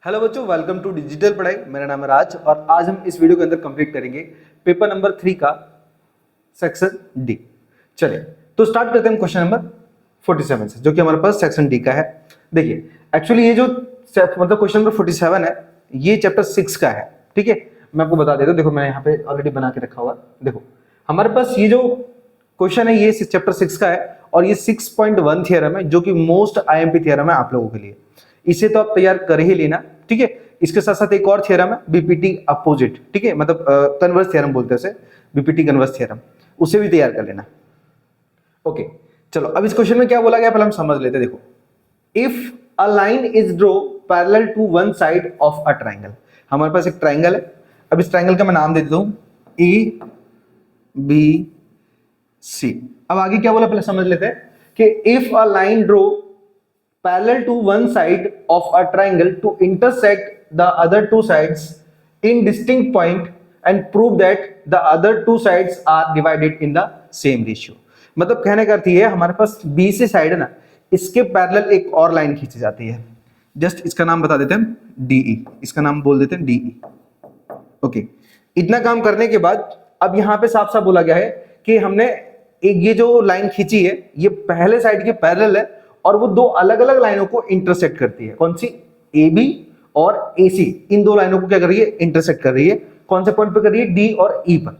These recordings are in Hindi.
हेलो बच्चों, वेलकम टू डिजिटल पढ़ाई। मेरा नाम है राज और आज हम इस वीडियो के अंदर कंप्लीट करेंगे पेपर नंबर 3 का सेक्शन डी। चलिए तो स्टार्ट करते हैं क्वेश्चन नंबर 47 से, जो कि हमारे पास सेक्शन डी का है। देखिए एक्चुअली ये जो मतलब क्वेश्चन नंबर 47 है ये चैप्टर 6 का है। ठीक है, मैं आपको बता देता हूँ। देखो मैं यहाँ पे ऑलरेडी बना के रखा हुआ। देखो हमारे पास ये जो क्वेश्चन है ये चैप्टर 6 का है और ये 6.1 थियरम है, जो कि मोस्ट आईएमपी थियरम है आप लोगों के लिए। इसे तो आप तैयार कर ही लेना। ठीक है, इसके साथ साथ एक और थ्योरम है बीपीटी अपोजिट। ठीक है, मतलब कन्वर्स थ्योरम बोलते हैं उसे, बीपीटी कन्वर्स थ्योरम, उसे भी तैयार कर लेना। ओके चलो, अब इस क्वेश्चन में क्या बोला गया पहले हम समझ लेते हैं। देखो, if a line is draw parallel to one side of a triangle. हमारे पास एक ट्राइंगल है। अब इस ट्राइंगल का मैं नाम दे देता हूं ए बी सी। अब आगे क्या बोला पहले समझ लेते हैं कि if a line draw parallel to one side of a triangle to intersect the other two sides in distinct point and prove that the other two sides are divided in the same ratio। मतलब कहने का अर्थ ये है, हमारे पास बी से साइड है ना, इसके पैरेलल एक और लाइन खींची जाती है। जस्ट इसका नाम बता देते हैं डीई, इसका नाम बोल देते हैं डीई। ओके, इतना काम करने के बाद अब यहाँ पे साफ साफ बोला गया है कि हमने एक ये जो लाइन खींची है ये पहले साइड के पैरेलल है और वो दो अलग अलग लाइनों को इंटरसेक्ट करती है। कौन सी? ए बी और ए सी, इन दो लाइनों को क्या कर रही है? इंटरसेक्ट कर रही है। कौन से पॉइंट पे कर रही है? डी और ई पर।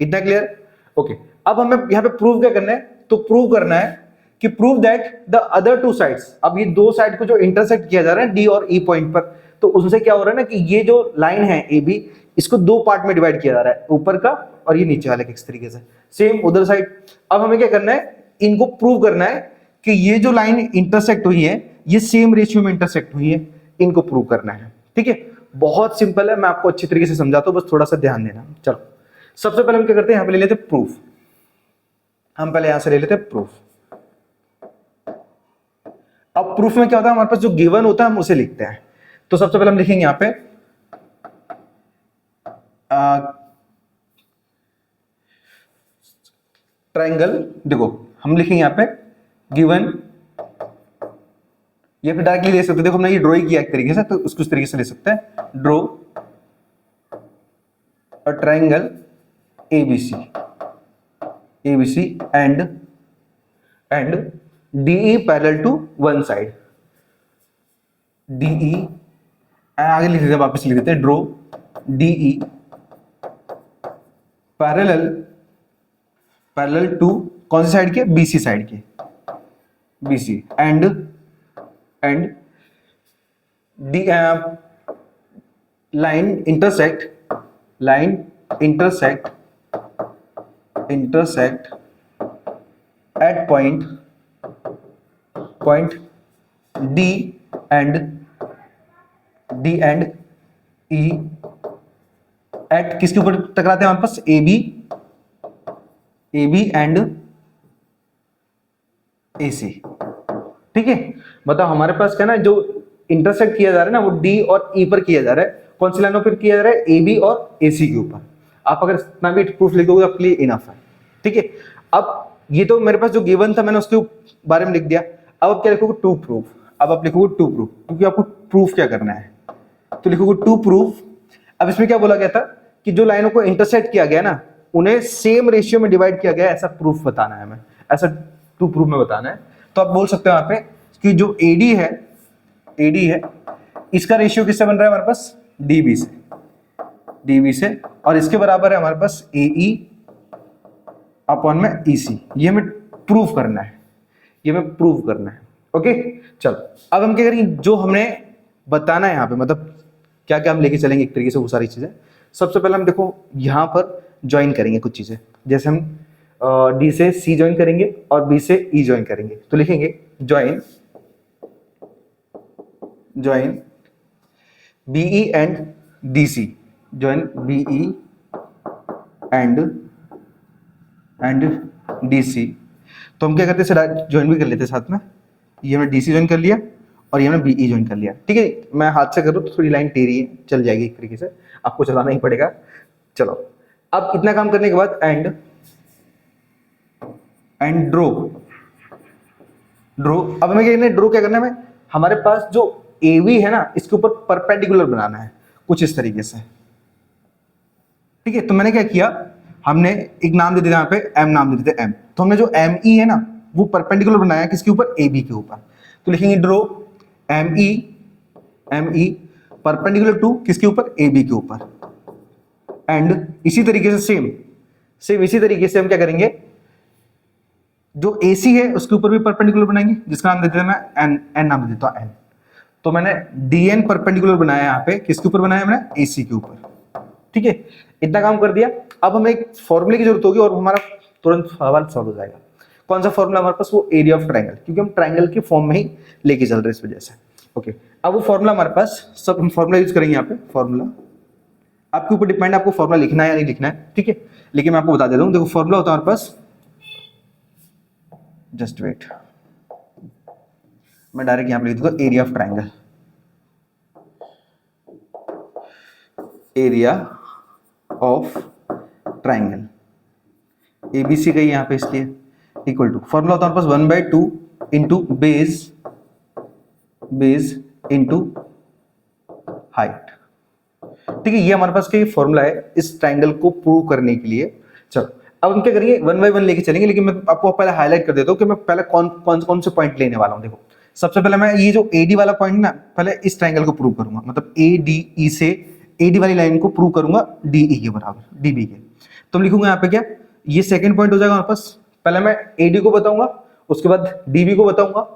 इतना क्लियर? ओके, अब हमें यहाँ पे प्रूव क्या करना है? तो प्रूव करना है कि prove that the other two sides. अब ये दो साइड को जो इंटरसेक्ट किया जा रहा है डी और ई पॉइंट पर, तो उनसे क्या हो रहा है ना कि ये जो लाइन है ए बी, इसको दो पार्ट में डिवाइड किया जा रहा है, ऊपर का और ये नीचे वाले किस तरीके से, सेम उधर साइड। अब हमें क्या करना है? इनको प्रूव करना है कि ये जो लाइन इंटरसेक्ट हुई है ये सेम रेशियो में इंटरसेक्ट हुई है। इनको प्रूव करना है। ठीक है, बहुत सिंपल है, मैं आपको अच्छी तरीके से समझाता हूं, बस थोड़ा सा ध्यान देना। चलो सबसे पहले हम क्या करते हैं, यहां पे ले लेते हैं प्रूफ। हम पहले यहां से ले लेते हैं प्रूफ। अब प्रूफ में क्या होता है, हमारे पास जो गिवन होता है हम उसे लिखते हैं। तो सबसे पहले हम लिखेंगे यहां पे ट्राइंगल। देखो हम लिखेंगे यहां पे गिवन, ये फिर डायरेक्टली ले सकते हैं। देखो हमने ये ड्रॉ किया एक तरीके से, तो उसको इस तरीके से ले सकते हैं। Draw a triangle ABC, ABC and DE parallel to one side. DE आगे लिख देते हैं, वापस लिख देते हैं ड्रॉ डीई पैरेलल टू कौन सी साइड के? बीसी साइड के, BC and D line intersect at point D and E at किसके ऊपर टकराते हैं हमारे पास? ए बी एंड ए सी। ठीक है, मतलब हमारे पास क्या ना, जो इंटरसेक्ट किया जा रहा है ना वो डी और ई पर किया जा रहा है। कौन सी लाइनों पर किया जा रहा है? ए बी और ए सी के ऊपर। आप अगर इतना भी प्रूफ लिखोगे आपके लिए इनफ है। ठीक है, अब ये तो मेरे पास जो गिवन था मैंने उसके बारे में लिख दिया। अब आप क्या लिखोगे? To proof. अब आप लिखोगे टू प्रूफ, क्योंकि आपको प्रूफ क्या करना है, तो लिखोगे टू प्रूफ। अब इसमें क्या बोला गया था कि जो लाइनों को इंटरसेक्ट किया गया ना उन्हें सेम रेशियो में डिवाइड किया गया, ऐसा प्रूफ बताना है हमें, ऐसा टू प्रूफ में बताना है। तो आप बोल सकते हो यहाँ पे कि जो एडी है इसका रेशियो किससे बन रहा है हमारे पास? डीबी से, और इसके बराबर है हमारे पास एई अपॉन में ईसी। ये हमें प्रूफ करना है, ओके चलो अब हम क्या करेंगे, जो हमने बताना है यहाँ पे, मतलब क्या क्या हम लेके चलेंगे एक तरीके से वो सारी चीजें। सबसे पहले हम देखो यहाँ पर ज्वाइन करेंगे कुछ चीजें, जैसे हम डी से सी ज्वाइन करेंगे और बी से ई ज्वाइन करेंगे। तो लिखेंगे join BE and DC, join BE and DC. तो हम क्या करते हैं, ज्वाइन भी कर लेते हैं साथ में। ये हमने डीसी ज्वाइन कर लिया और ये हमने बीई ज्वाइन कर लिया। ठीक है, मैं हाथ से करूँ तो थोड़ी लाइन टेढ़ी है, चल जाएगी एक तरीके से, आपको चलाना ही पड़ेगा। चलो अब इतना काम करने के बाद एंड ड्रो। अब हमें क्या करना है? ड्रो क्या करना है? हमारे पास जो AB है ना, इसके ऊपर परपेंडिकुलर बनाना है कुछ इस तरीके से। ठीक है, तो मैंने क्या किया, हमने एक नाम दे दिया यहाँ पे M, नाम दे देते M। तो हमने जो ME है ना वो परपेंडिकुलर बनाया किसके ऊपर, AB के ऊपर। तो लिखेंगे ड्रो ME परपेंडिकुलर टू किसके ऊपर, AB के ऊपर। एंड इसी तरीके से सेम इसी तरीके से हम क्या करेंगे, जो AC है उसके ऊपर भी परपेंडिकुलर बनाएंगे, जिसका नाम दे देता मैं N नाम दे देता हूं N। तो मैंने DN परपेंडिकुलर बनाया यहाँ पे, किसके ऊपर बनाया मैंने, AC के ऊपर। ठीक है, इतना काम कर दिया। अब हमें एक फॉर्मूले की जरूरत होगी और हमारा तुरंत सवाल सॉल्व हो जाएगा। कौन सा फॉर्मूला हमारे पास, वो एरिया ऑफ ट्रायंगल, क्योंकि हम ट्रायंगल के फॉर्म में ही लेके चल रहे हैं इस वजह से। ओके, अब वो फॉर्मूला हमारे पास, सब हम फॉर्मूला यूज करेंगे यहाँ पे। फॉर्मूला आपके ऊपर डिपेंड है, आपको फॉर्मूला लिखना है या नहीं लिखना है। ठीक है, लेकिन मैं आपको बता देता हूँ, देखो फॉर्मूला होता है हमारे पास, जस्ट वेट, मैं डायरेक्ट यहाँ पे लिख देता हूँ, area of triangle, area of triangle ABC का यहाँ पे, इसलिए इक्वल टू, फॉर्मूला होता है हमारे पास 1/2 इंटू बेस इंटू हाइट। ठीक है, ये हमारे पास का फॉर्मूला है इस ट्रायंगल को प्रूव करने के लिए। चलो अब हम क्या करेंगे, 1 बाय 1 लेके चलेंगे, लेकिन मैं आपको पहले हाईलाइट कर देता हूँ कि मैं पहले कौन से पॉइंट लेने वाला हूँ। देखो सबसे पहले मैं ये जो AD वाला पॉइंट ना, पहले इस ट्रायंगल को प्रूव करूंगा, मतलब ADE से AD वाली लाइन को प्रूव करूंगा DE के बराबर, DB के। तो हम लिखूंगा यहाँ पे क्या, ये सेकंड पॉइंट हो जाएगा हमारे पास। पहले मैं AD को बताऊंगा, उसके बाद DB को बताऊंगा,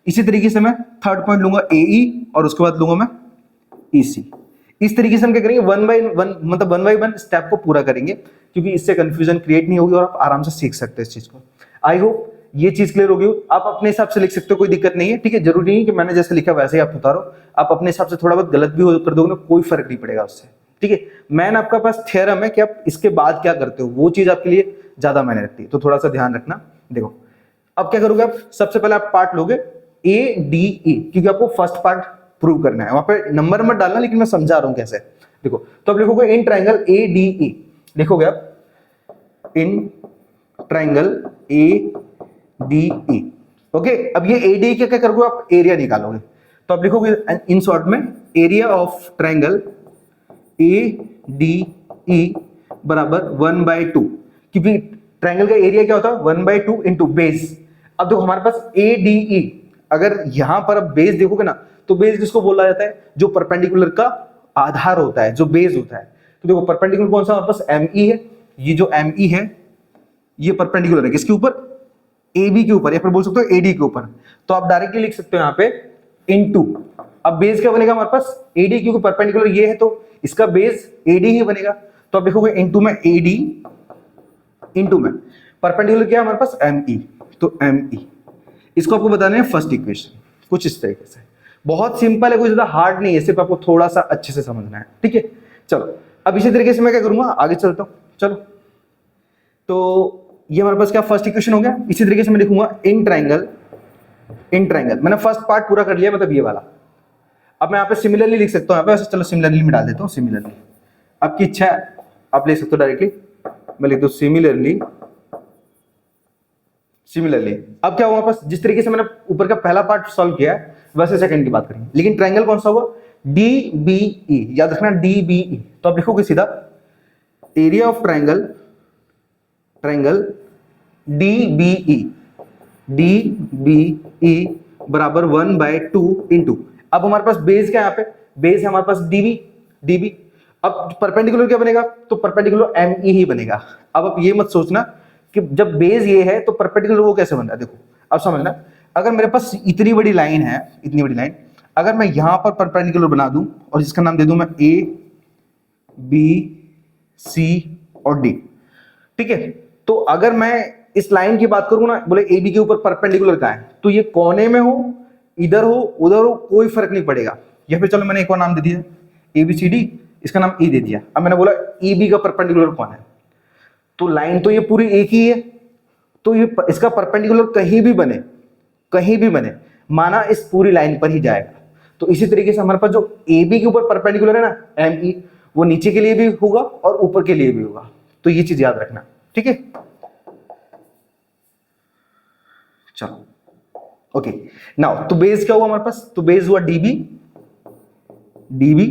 इसी तरीके से मैं थर्ड पॉइंट लूंगा AE और उसके बाद लूंगा मैं EC। इस तरीके से हम क्या करेंगे, 1 बाय 1 मतलब 1 बाय 1 स्टेप को पूरा करेंगे, क्योंकि इससे कंफ्यूजन क्रिएट नहीं होगी और आप आराम से सीख सकते हैं इस चीज को। आई होप ये चीज क्लियर होगी। आप अपने हिसाब से लिख सकते हो, कोई दिक्कत नहीं है। ठीक है, जरूरी नहीं कि मैंने जैसे लिखा वैसे ही आप उतारो, आप अपने हिसाब से थोड़ा बहुत गलत भी कर दोगे ना, कोई फर्क नहीं पड़ेगा उससे। ठीक है, मैन आपका पास थ्योरम है कि आप इसके बाद क्या करते हो, वो चीज आपके लिए ज्यादा मायने रखती है, तो थोड़ा सा ध्यान रखना। देखो अब क्या करोगे आप, सबसे पहले आप पार्ट लोगे ADE, क्योंकि आपको फर्स्ट पार्ट प्रूव करना है। वहां पे नंबर मत डालना, लेकिन मैं समझा रहा हूं कैसे। देखो तो अब लिखोगे इन ट्रायंगल ADE, लिखोगे आप इन ट्रायंगल ADE। ओके, अब ये ADE क्या करोगे आप, एरिया निकालोगे। तो आप लिखोगे इन शॉर्ट में, एरिया ऑफ ट्रायंगल ADE बराबर 1/2, क्योंकि ट्रायंगल का एरिया क्या होता है 1/2 इंटू बेस। अब देखो हमारे पास ADE, अगर यहां पर अब बेस देखोगे ना, तो बेस किसको बोला जाता है, जो परपेंडिकुलर का आधार होता है, जो बेस होता है। तो देखो परपेंडिकुलर कौन सा हमारे पास, ME है। ये जो ME है ये परपेंडिकुलर है किसके ऊपर, AB के ऊपर, या फिर बोल सकते हो AD के ऊपर। तो आप डायरेक्टली लिख सकते हो यहाँ पे इनटू, अब बेस क्या बनेगा हमारे पास AD, क्योंकि परपेंडिकुलर ये है तो इसका बेस AD ही बनेगा। तो आप लिखोगे इनटू में AD इनटू में परपेंडिकुलर क्या है हमारे पास ME, तो ME। इसको आपको बताना है फर्स्ट इक्वेशन, कुछ इस तरीके से। बहुत सिंपल है, कोई ज्यादा हार्ड नहीं है, सिर्फ आपको थोड़ा सा अच्छे से समझना है। ठीक है, चलो अब इसी तरीके से मैं क्या करूंगा, आगे चलता हूं। चलो तो ये हमारे पास क्या फर्स्ट इक्वेशन हो गया। इसी तरीके से मैं लिखूंगा इन ट्रायंगल, मैंने फर्स्ट पार्ट पूरा कर लिया, मतलब ये वाला। अब मैं यहाँ पे सिमिलरली लिख सकता हूँ, यहाँ पे वैसे चलो सिमिलरली में डाल देता हूँ, सिमिलरली आपकी इच्छा है आप ले सकते हो डायरेक्टली। मैं लिख दूं सिमिलरली। अब क्या हुआ हमारे पास, जिस तरीके से मैंने ऊपर का पहला पार्ट सॉल्व किया है वैसे सेकंड की बात करेंगे, लेकिन ट्रायंगल कौन सा होगा, DBE, याद रखना DBE। तो आप लिखोगे सीधा एरिया ऑफ ट्रायंगल DBE बराबर 1/2 इंटू, अब हमारे पास बेस क्या है, यहाँ पे बेस है हमारे पास DB। अब परपेंडिकुलर क्या बनेगा, तो परपेंडिकुलर ME ही बनेगा। अब आप ये मत सोचना कि जब बेस ये है तो परपेंडिकुलर वो कैसे बन रहा है। देखो अब समझना, अगर मेरे पास इतनी बड़ी लाइन है, इतनी बड़ी लाइन, अगर मैं यहां पर परपेंडिकुलर बना दूं और इसका नाम दे दूं मैं A B C और D। ठीक है, तो अगर मैं इस लाइन की बात करूं ना, बोले AB के ऊपर परपेंडिकुलर कहां है, तो ये कोने में हो, इधर हो, उधर हो, कोई फर्क नहीं पड़ेगा। या फिर चलो मैंने एक और नाम दे दिया ABCD, इसका नाम E दे दिया। अब मैंने बोला EB का परपेंडिकुलर कौन है, तो लाइन तो ये पूरी एक ही है, तो ये इसका परपेंडिकुलर कहीं भी बने माना इस पूरी लाइन पर ही जाएगा। तो इसी तरीके से हमारे पास जो AB के ऊपर परपेंडिकुलर है ना ME, वो नीचे के लिए भी होगा और ऊपर के लिए भी होगा। तो ये चीज याद रखना। ठीक है, चलो ओके। नाउ तो बेस क्या हुआ हमारे पास, तो बेस हुआ DB DB,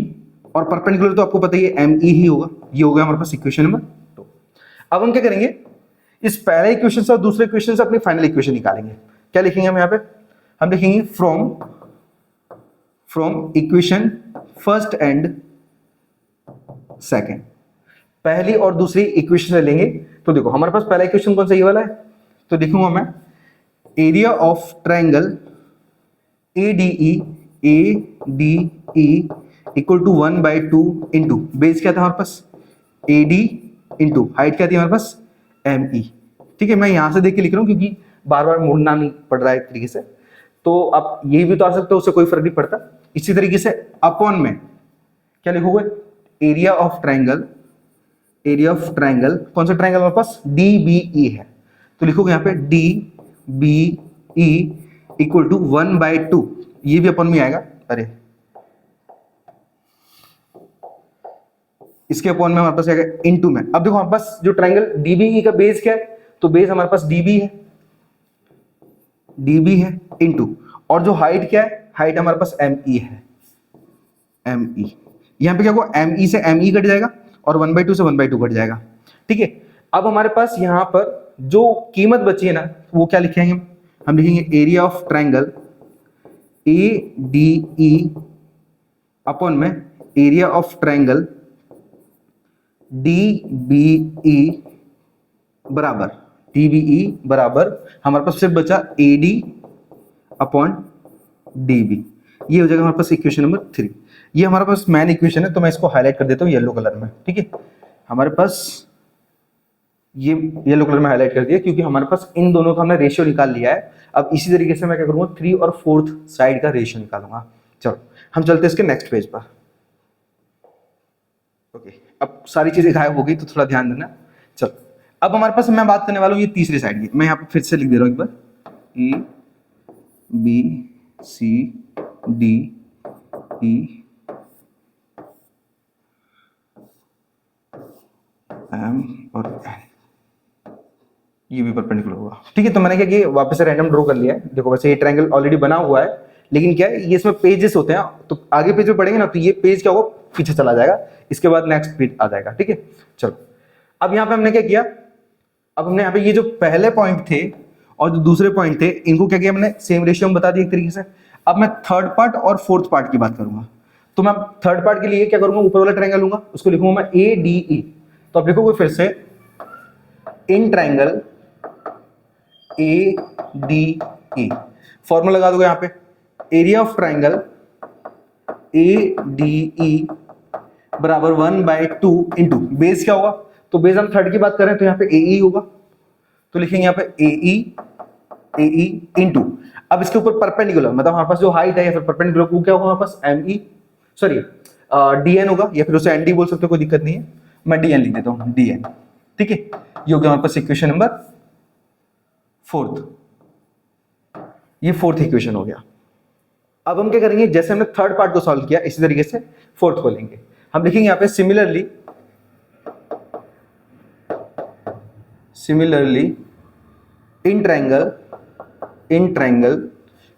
और परपेंडिकुलर तो आपको पता ही है ME ही होगा। ये हो गया हमारे पास इक्वेशन नंबर 2। अब हम क्या करेंगे, इस पहले इक्वेशन से और दूसरे इक्वेशन से अपनी फाइनल इक्वेशन निकालेंगे। क्या लिखेंगे हम यहाँ पे, हम लिखेंगे from equation first and second, पहली और दूसरी इक्वेशन लेंगे। तो देखो हमारे पास पहला इक्वेशन कौन सा, ये वाला है, तो लिखूंगा मैं area of triangle ADE equal to 1/2 into base क्या था हमारे पास AD इंटू हाइट क्या थी हमारे पास ME। ठीक है, मैं यहां से देख के लिख रहा हूं क्योंकि बार बार मुड़ना नहीं पड़ रहा है एक तरीके से, तो आप ये भी तो आ सकते हो, उससे कोई फर्क नहीं पड़ता। इसी तरीके से अपॉन में क्या लिखोगे, एरिया ऑफ ट्राइंगल कौन सा ट्राइंगल हमारे पास DBE है, तो लिखोगे यहाँ पे DBE इक्वल टू 1/2, ये भी अपॉन में आएगा, अरे इसके अपॉन में हमारे पास आएगा इनटू में। अब देखो हमारे पास जो ट्राइंगल DBE का बेस क्या है, तो बेस हमारे पास DB है इनटू, और जो हाइट क्या है, हाइट हमारे पास ME है, ME। यहां पे क्या होगा, ME से ME कट जाएगा और 1/2 से 1/2 कट जाएगा। ठीक है, अब हमारे पास यहां पर जो कीमत बची है ना, वो क्या लिखेंगे हम लिखेंगे area of triangle ADE upon में एरिया ऑफ ट्राइंगल DBE बराबर हमारे पास सिर्फ बचा AD अपॉन DB। ये हो जाएगा हमारे पास इक्वेशन नंबर 3। ये हमारे पास मेन इक्वेशन है, तो मैं इसको हाईलाइट कर देता हूँ येलो कलर में। ठीक है, हमारे पास ये येलो कलर में हाईलाइट कर दिया क्योंकि हमारे पास इन दोनों का हमने रेशियो निकाल लिया है। अब इसी तरीके से मैं क्या करूंगा, 3 और 4th साइड का रेशियो निकालूंगा। चलो हम चलते हैं इसके नेक्स्ट पेज पर। ओके, अब सारी चीजें गायब हो गई तो थोड़ा ध्यान देना। चलो अब हमारे पास मैं बात करने वाला हूँ ये तीसरी साइड की। मैं यहाँ पर फिर से लिख दे रहा हूँ एक बार, ABCDE M और N, ये भी परपेंडिकुलर होगा। ठीक है, तो मैंने क्या किया, वापस से रैंडम ड्रॉ कर लिया है। देखो वैसे ये ट्रायंगल ऑलरेडी बना हुआ है, लेकिन क्या है ये इसमें पेजेस होते हैं, तो आगे पेज पे पढ़ेंगे ना तो ये पेज क्या होगा, पीछे चला जाएगा, इसके बाद नेक्स्ट पेज आ जाएगा। ठीक है, चलो अब यहाँ पे हमने क्या किया, अब हमने यहाँ पे ये जो पहले पॉइंट थे और जो दूसरे पॉइंट थे, इनको क्या किया हमने, सेम रेशियो में बता दिया एक तरीके से। अब मैं थर्ड पार्ट और फोर्थ पार्ट की बात करूंगा, तो मैं थर्ड पार्ट के लिए क्या करूंगा, ऊपर वाला ट्रायंगल लूंगा, उसको लिखूंगा मैं ADE। तो अब लिखोगे फिर से इन ट्रायंगल ADE, फॉर्मूला लगा दोगे यहाँ पे, एरिया ऑफ ट्रायंगल ADE बराबर 1/2 इंटू बेस क्या होगा, तो बेस हम थर्ड की बात कर रहे हैं तो यहाँ पे AE होगा, तो लिखेंगे यहाँ पे AE इंटू, अब इसके ऊपर परपेंडिकुलर मतलब हमारे पास जो हाइट है या फिर परपेंडिकुलर वो क्या होगा हमारे पास ME सॉरी DN होगा, या फिर उसे ND बोल सकते हो, कोई दिक्कत नहीं है, मैं DN लिख देता हूँ DN। ठीक है, ये हो गया हमारे पास इक्वेशन नंबर 4th, ये 4th इक्वेशन हो गया। अब हम क्या करेंगे, जैसे हमने थर्ड पार्ट को सॉल्व किया इसी तरीके से फोर्थ को लेंगे। हम लिखेंगे यहाँ पे सिमिलरली इन ट्रायंगल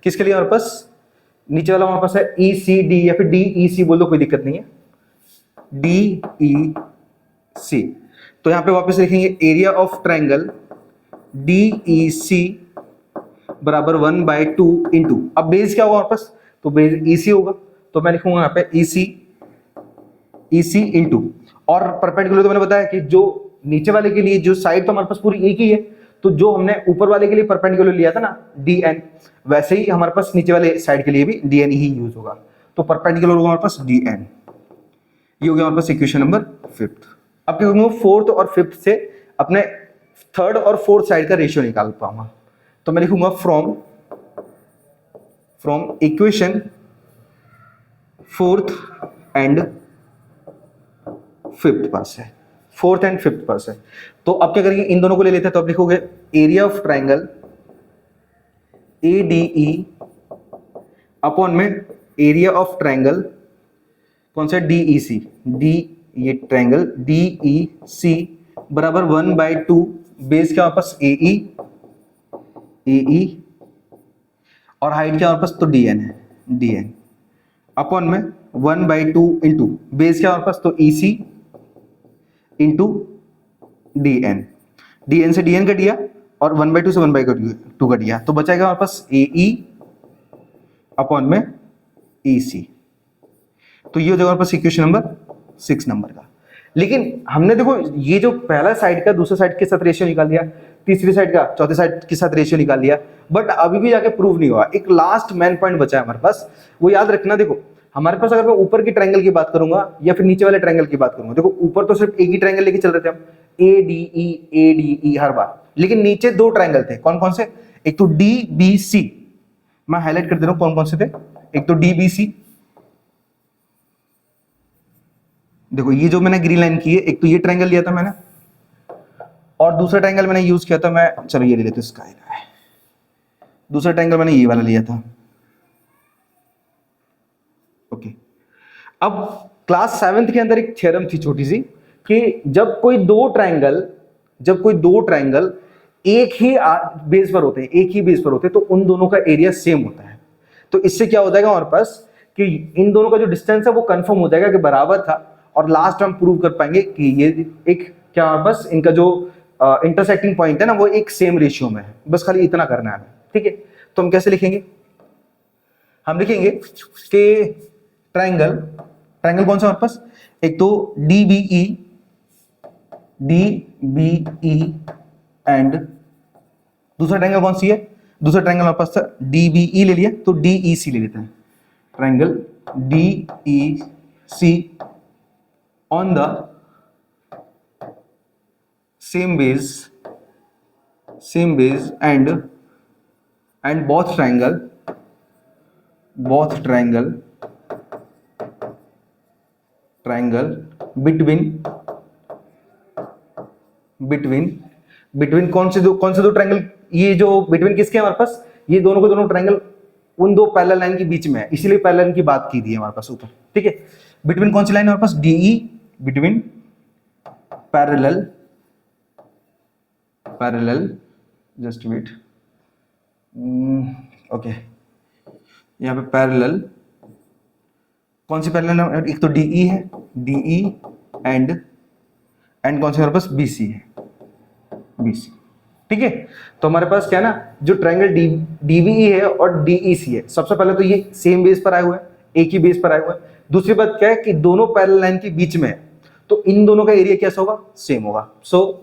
किसके लिए हमारे पास, नीचे वाला हमारे पास है ECD या फिर DEC बोल दो, कोई दिक्कत नहीं है, DEC। तो यहां पे वापस लिखेंगे एरिया ऑफ ट्रायंगल DEC बराबर 1/2 इंटू, अब बेस क्या होगा हमारे पास, तो बेस EC होगा, तो मैं लिखूंगा यहाँ पे EC इंटू, और परपेंडिकुलर तो मैंने बताया कि जो नीचे वाले के लिए जो साइड तो हमारे पास पूरी एक ही है, तो जो हमने ऊपर वाले के लिए परपेंडिकुलर लिया था ना DN, वैसे ही हमारे पास नीचे वाले साइड के लिए भी DN ही यूज होगा, तो परपेंडिकुलर होगा हमारे पास DN। ये हो गया हमारे पास इक्वेशन नंबर 5th। अब क्या करूंगा, 4th और 5th से अपने थर्ड और फोर्थ साइड का रेशियो निकाल पाऊंगा, तो मैं लिखूंगा from equation 4th and 5th पर से, 4th एंड 5th पर से। तो अब क्या करेंगे, इन दोनों को ले लेते हैं, तो अब लिखोगे area of triangle ADE upon में एरिया ऑफ ट्रायंगल कौन सा DEC, ये ट्रायंगल DEC बराबर 1/2 बेस क्या वापस AE और हाइट क्या हमारे पास, तो DN है, DN अपॉन में 1/2 इंटू बेस क्या हमारे पास, तो EC इंटू DN, DN से DN कट गया और 1/2 से 1/2 कट गया, तो बचाएगा हमारे पास AE अपॉन में EC। तो ये हो जाएगा हमारे पास इक्वेशन नंबर 6 नंबर का। लेकिन हमने देखो ये जो पहला साइड का दूसरे साइड के साथ रेशियो निकाल लिया, तीसरी साइड का चौथे साइड के साथ रेशियो निकाल लिया, बट अभी भी जाके प्रूव नहीं हुआ। एक लास्ट मैन पॉइंट बचा है हमारे पास, वो याद रखना। देखो हमारे पास अगर मैं ऊपर की ट्रायंगल की बात करूंगा या फिर नीचे वाले ट्रायंगल की बात करूंगा, देखो ऊपर तो सिर्फ एक ही ट्रायंगल लेके चल रहे थे हम, ADE हर बार, लेकिन नीचे दो ट्रायंगल थे। कौन कौन से, एक तो DBC, मैं हाईलाइट कर दे रहा हूं कौन कौन से थे। एक तो DBC, देखो ये जो मैंने ग्रीन लाइन की है, एक तो ये ट्रायंगल लिया था मैंने, और दूसरा ट्रायंगल मैंने यूज किया था मैं, चलो ये ले लेते हैं, स्काई है, दूसरा ट्रायंगल मैंने ये वाला लिया था। ओके, अब क्लास 7th के अंदर एक थ्योरम थी छोटी सी, कि जब कोई दो ट्रायंगल एक ही बेस पर होते हैं, एक ही बेस पर होते हैं, तो उन दोनों का एरिया सेम होता है। तो इससे क्या हो जाएगा हमारे पास कि इन दोनों का जो डिस्टेंस है वो कंफर्म हो जाएगा कि बराबर था, और लास्ट हम प्रूव कर पाएंगे कि ये एक क्या हमारे पास इनका जो इंटरसेक्टिंग पॉइंट है ना, वो एक सेम रेशियो में है। बस खाली इतना करना है हमें, ठीक है। तो हम कैसे लिखेंगे, हम लिखेंगे कि ट्रायंगल कौन सा हमारे पास, एक तो DBE एंड दूसरा ट्रायंगल कौन सी है, दूसरा ट्रायंगल हमारे पास था DBE ले लिया, तो DEC ले लेते हैं। Triangle DEC on the same base and both triangle between कौन से दो ट्रायंगल, ये जो बिटवीन किसके हमारे पास, ये दोनों के दोनों ट्रायंगल उन दो पैरेलल लाइन के बीच में है, इसीलिए पैरेलल लाइन की बात की थी हमारे पास ऊपर, ठीक है। बिटवीन कौन सी लाइन हमारे पास, DE, between parallel just wait, okay, यहाँ पे पैरेलल कौन सी पैरेलल है, एक तो DE है, DE एंड कौन सी हमारे पास, BC है, BC, ठीक है। तो हमारे पास क्या है ना, जो ट्रायंगल DBE है और DEC है, सबसे पहले तो ये सेम बेस पर आए हुए हैं, एक ही बेस पर आए हुए हैं। दूसरी बात क्या है कि दोनों पैरेलल लाइन के बीच में है, तो इन दोनों का एरिया कैसा होगा, सेम होगा। So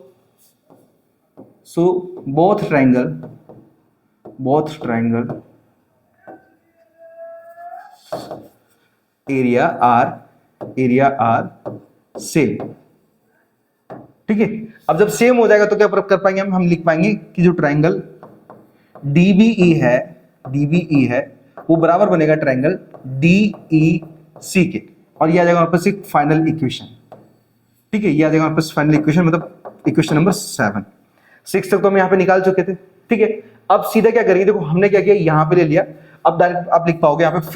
both triangle area are same, ठीक है। अब जब सेम हो जाएगा तो क्या कर पाएंगे हम लिख पाएंगे कि जो ट्रायंगल DBE है वो बराबर बनेगा ट्रायंगल DEC के, और ये आ जाएगा हमारे पास एक फाइनल इक्वेशन, ठीक है। ये आ जाएगा हमारे पास फाइनल इक्वेशन, मतलब इक्वेशन नंबर 7। 6 तक तो हम यहाँ पे निकाल चुके थे, ठीक है। अब सीधा क्या करेंगे, देखो हमने क्या किया, यहाँ पे ले लिया, अब डायरेक्ट आप लिख पाओगे यहाँ पे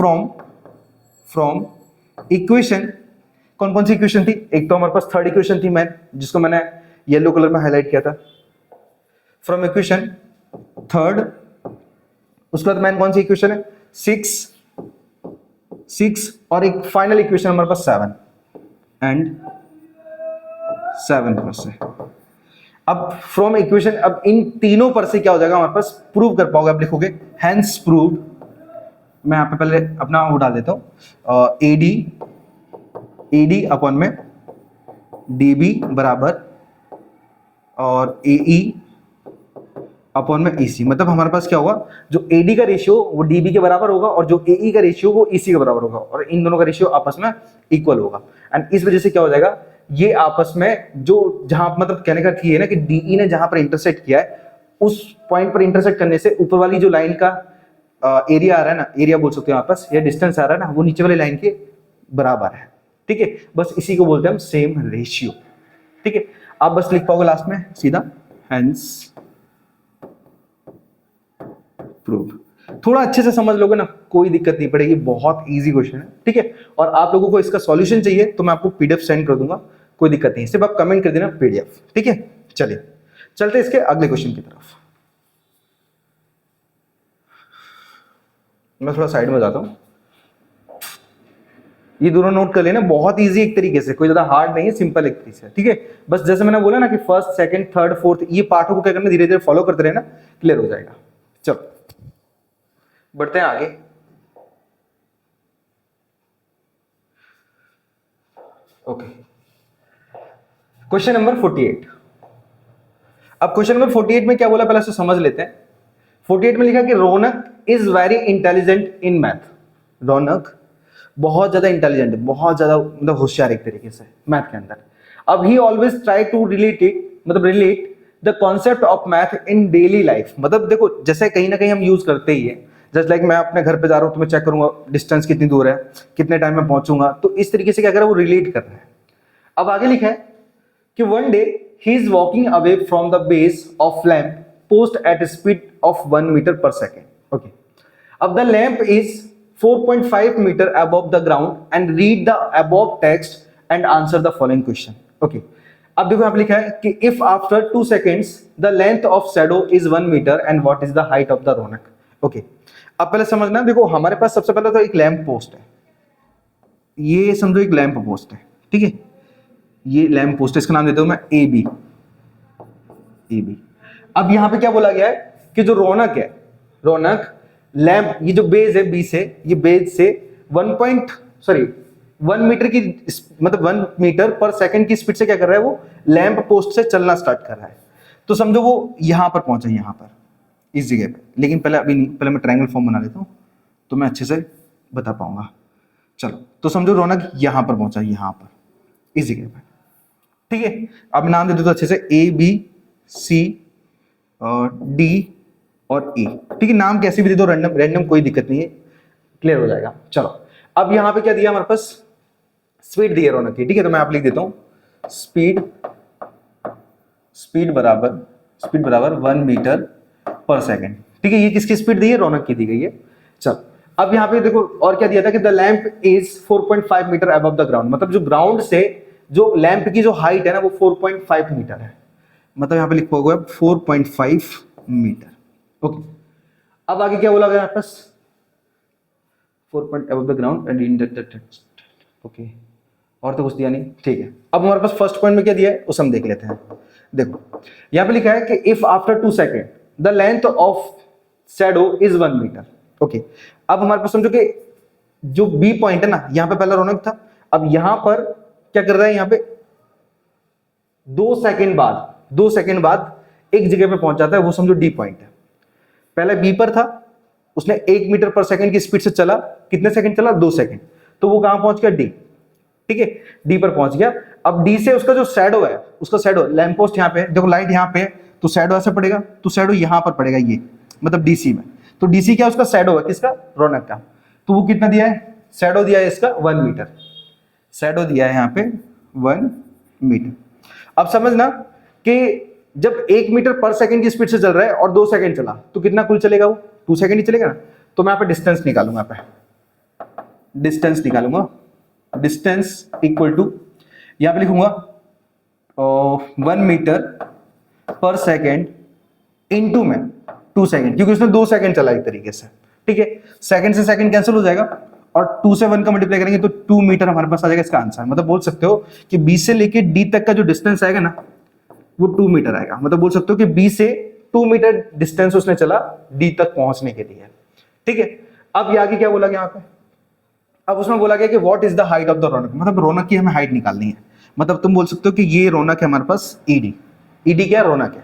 फ्रॉम इक्वेशन। कौन कौन सी इक्वेशन थी, एक तो हमारे पास थर्ड इक्वेशन थी मैन, जिसको मैंने येलो कलर में हाईलाइट किया था, फ्रॉम इक्वेशन थर्ड। उसके बाद मैन कौन सी इक्वेशन है, 6, और एक फाइनल इक्वेशन हमारे पास 7 पर से। अब फ्रॉम इक्वेशन, अब इन तीनों पर से क्या हो जाएगा हमारे पास, प्रूव कर पाओगे, आप लिखोगे हैंस प्रूव्ड। मैं यहाँ पे पहले अपना वो डाल देता हूँ, AD अपॉन में DB बराबर और AE अपॉन में EC, मतलब हमारे पास क्या होगा, जो AD का रेशियो वो DB के बराबर होगा और जो AE का रेशियो वो EC के बराबर होगा, और इन दोनों का रेशियो आपस में इक्वल होगा। एंड इस वजह से क्या हो जाएगा, ये आपस में जो जहां मतलब कहने का है ना कि DE ने जहां पर इंटरसेक्ट किया है, उस पॉइंट पर इंटरसेक्ट करने से ऊपर वाली जो लाइन का एरिया आ रहा है ना, एरिया बोल सकते हो आपस, या डिस्टेंस आ रहा है ना, वो नीचे वाली लाइन के बराबर है, ठीक है। बस इसी को बोलते हैं हम सेम रेशियो, ठीक है। आप बस लिख पाओगे लास्ट में सीधा हेंस प्रूव। थोड़ा अच्छे से समझ लोगे ना, कोई दिक्कत नहीं पड़ेगी, बहुत इजी क्वेश्चन है, ठीक है। और आप लोगों को इसका सॉल्यूशन चाहिए तो मैं आपको PDF सेंड कर दूंगा, कोई दिक्कत नहीं, सिर्फ आप कमेंट कर देना PDF, ठीक है। चलिए चलते इसके अगले क्वेश्चन की तरफ। मैं थोड़ा साइड में जाता हूं। ये दोनों नोट कर लेना, बहुत इजी एक तरीके से, कोई ज्यादा हार्ड नहीं है, सिंपल एक तरीके से, ठीक है। बस जैसे मैंने बोला ना कि फर्स्ट सेकंड थर्ड फोर्थ ये पार्टों को क्या करना, धीरे धीरे फॉलो करते रहना, क्लियर हो जाएगा। चलो बढ़ते हैं आगे। Okay, question number 48। अब क्वेश्चन नंबर 48 में क्या बोला पहले से समझ लेते हैं। 48 में लिखा कि Raunak is very intelligent in math. Raunak बहुत ज्यादा इंटेलिजेंट है, बहुत ज्यादा मतलब होशियार एक तरीके से मैथ के अंदर। अब he always try to relate it, मतलब relate the concept of math in daily life. मतलब देखो जैसे कहीं ना कहीं हम यूज करते ही है, जस्ट लाइक मैं अपने घर पे जा रहा हूँ तो मैं चेक करूंगा डिस्टेंस कितनी दूर है, कितने टाइम में पहुंचूंगा, तो इस तरीके से क्या कर रहा है वो रिलेट कर रहा है। अब आगे लिखा है कि one day he is walking away from the base of lamp post at speed of 1 metre per second. Okay, अब the lamp is 4.5 meter above the ground and read the above text and answer the following question. Okay, अब देखो यहाँ पे लिखा है कि if after 2 seconds the length of shadow is 1 meter and what is the height of the Raunak. Okay, अब पहले समझना, देखो हमारे पास सबसे पहले तो एक लैंप पोस्ट है, ये समझो एक लैंप पोस्ट है, ठीक है, ये लैंप पोस्ट है, इसका नाम देता हूं मैं ए बी। अब यहां पे क्या बोला गया है कि जो रौनक है, रौनक लैंप, ये जो बेस है बी से, ये बेस से 1 मीटर की मतलब 1 मीटर पर सेकंड की स्पीड से क्या कर रहा है वो लैंप पोस्ट से चलना स्टार्ट कर रहा है। तो समझो वो यहां पर पहुंचा, यहां पर इस जगह पे, लेकिन पहले अभी नहीं, पहले मैं ट्रायंगल फॉर्म बना लेता हूं तो मैं अच्छे से बता पाऊंगा। चलो तो समझो रौनक यहां पर पहुंचा, यहां पर इस जगह पर, ठीक है। अब नाम दे दो तो अच्छे से ए बी सी डी और ए, ठीक है, नाम कैसे भी दे दो, रैंडम रैंडम कोई दिक्कत नहीं है, क्लियर हो जाएगा। चलो अब यहां पे क्या दिया हमारे पास, स्पीड दी है रौनक की, ठीक है, तो मैं आप लिख देता हूं स्पीड बराबर 1 मीटर पर सेकेंड, ठीक है। ये किसकी स्पीड दी है, रौनक की दी गई है। चलो अब यहां पे देखो और क्या दिया था कि the lamp is 4.5 metre above the ground, मतलब जो ग्राउंड से जो लैंप की जो हाइट है ना वो 4.5 मीटर है, मतलब यहां पे लिखा हुआ है 4.5 मीटर। ओके, अब आगे क्या बोला गया आपके पास, 4 point above the ground and in the, okay, और तो कुछ दिया नहीं, ठीक है। अब हमारे पास फर्स्ट पॉइंट में क्या दिया है उसे हम देख लेते हैं। देखो यहां पे लिखा है कि if after 2 second the length of shadow is 1 metre. Okay, अब हमारे पास समझो कि जो बी पॉइंट है ना, यहां पे पहला रौनक था, अब यहां पर क्या कर रहा है, यहां पे 2 सेकेंड बाद एक जगह पे पहुंच जाता है, वो समझो डी पॉइंट है। पहले बी पर था, उसने 1 मीटर पर सेकंड की स्पीड से चला, कितने सेकंड चला, 2 सेकंड, तो वो कहां पहुंच गया, डी, ठीक है, डी पर पहुंच गया। अब डी से उसका जो शैडो है, उसका शैडो लैंप पोस्ट यहां पे है, देखो लाइट यहां पे है, तो शैडो ऐसे पड़ेगा, तो शैडो यहां पर पड़ेगा, ये मतलब डीसी में, तो डीसी क्या उसका शैडो है, किसका, रौनक का, तो वो कितना दिया है, शैडो दिया है इसका 1 मीटर, शैडो दिया है यहाँ पे 1 मीटर। अब समझना कि जब 1 मीटर पर सेकंड की स्पीड से चल रहा है और 2 सेकंड चला तो कितना कुल चलेगा, वो 2 सेकंड ही चलेगा ना। तो मैं यहाँ पे डिस्टेंस निकालूंगा, डिस्टेंस इक्वल टू यहाँ पे लिखूंगा 1 मीटर पर सेकेंड इंटू में 2 सेकंड, क्योंकि उसने 2 सेकंड चला एक तरीके से, ठीक है, सेकंड से सेकंड कैंसिल हो जाएगा और 2 से 1 का मल्टीप्लाई करेंगे तो 2 मीटर हमारे पास आ जाएगा इसका आंसर। मतलब बोल सकते हो कि बी से लेके डी तक का जो डिस्टेंस आएगा ना वो 2 मीटर आएगा, मतलब बोल सकते हो कि बी से 2 मीटर डिस्टेंस उसने चला डी तक पहुंचने के लिए, ठीक है। अब ये आगे क्या बोला गया यहाँ पे, अब उसमें बोला गया कि what is the height of the Raunak, मतलब रौनक की हमें हाइट निकालनी है, मतलब तुम बोल सकते हो कि ये रौनक है हमारे पास ईडी, ईडी क्या है, रौनक है,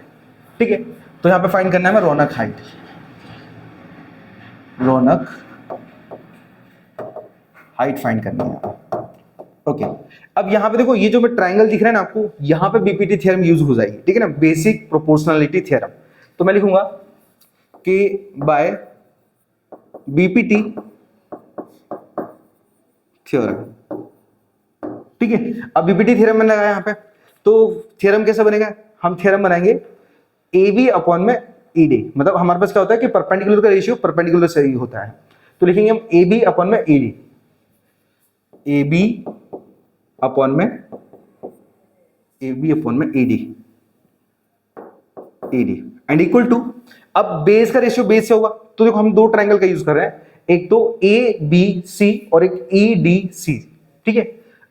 ठीक है। तो यहाँ पे फाइंड करना है हमें रौनक हाइट, रौनक हाइट फाइंड करनी है, ओके। अब यहां पे देखो ये जो मैं ट्रायंगल दिख रहा है ना आपको, यहां पे बीपीटी थ्योरम यूज हो जाएगी, ठीक है ना, बेसिक प्रोपोर्शनलिटी थ्योरम। तो मैं लिखूंगा कि बाय बीपीटी थ्योरम, ठीक है। अब बीपीटी थ्योरम मैंने लगाया यहां पे, तो थ्योरम कैसे बनेगा, हम थ्योरम बनाएंगे ए बी अपॉन में ई डी, मतलब हमारे पास क्या होता है कि परपेंडिकुलर का रेशियो परपेंडिकुलर से ही होता है, तो लिखेंगे हम ए बी अपॉन में E D, A B upon में ईडी एंड इक्वल टू, अब बेस का रेशियो बेस से होगा, तो देखो हम 2 ट्रायंगल का यूज कर रहे हैं, एक तो ए बी सी और एक ई डी सी, ठीक है।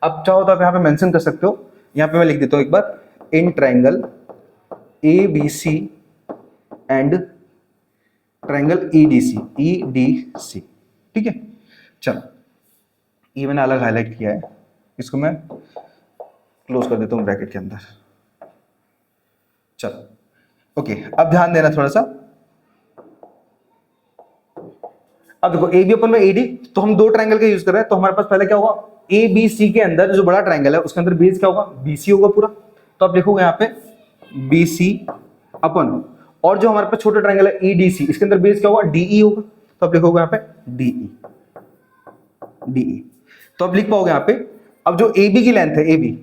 अब चाहो तो आप यहाँ पे मेंशन कर सकते हो, यहाँ पे मैं लिख देता हूँ एक बार, in triangle A B C and triangle EDC, ठीक है। चलो ये मैंने अलग हाईलाइट किया है, इसको मैं क्लोज कर देता हूँ ब्रैकेट के अंदर। चलो ओके, अब ध्यान देना थोड़ा सा। अब देखो ए बी अपन में AD, तो हम दो ट्रायंगल का यूज कर रहे हैं, तो हमारे पास पहले क्या होगा, ABC के अंदर जो बड़ा ट्रायंगल है उसके अंदर बेस क्या होगा, BC होगा पूरा। तो आप लिखोगे यहाँ पे BC अपन, और जो हमारे पास छोटा ट्रायंगल है EDC, इसके अंदर बेस क्या होगा, DE होगा। तो आप लिखोगे यहाँ पे DE। तो आप लिख पाओगे यहाँ पे। अब जो AB की लेंथ है, AB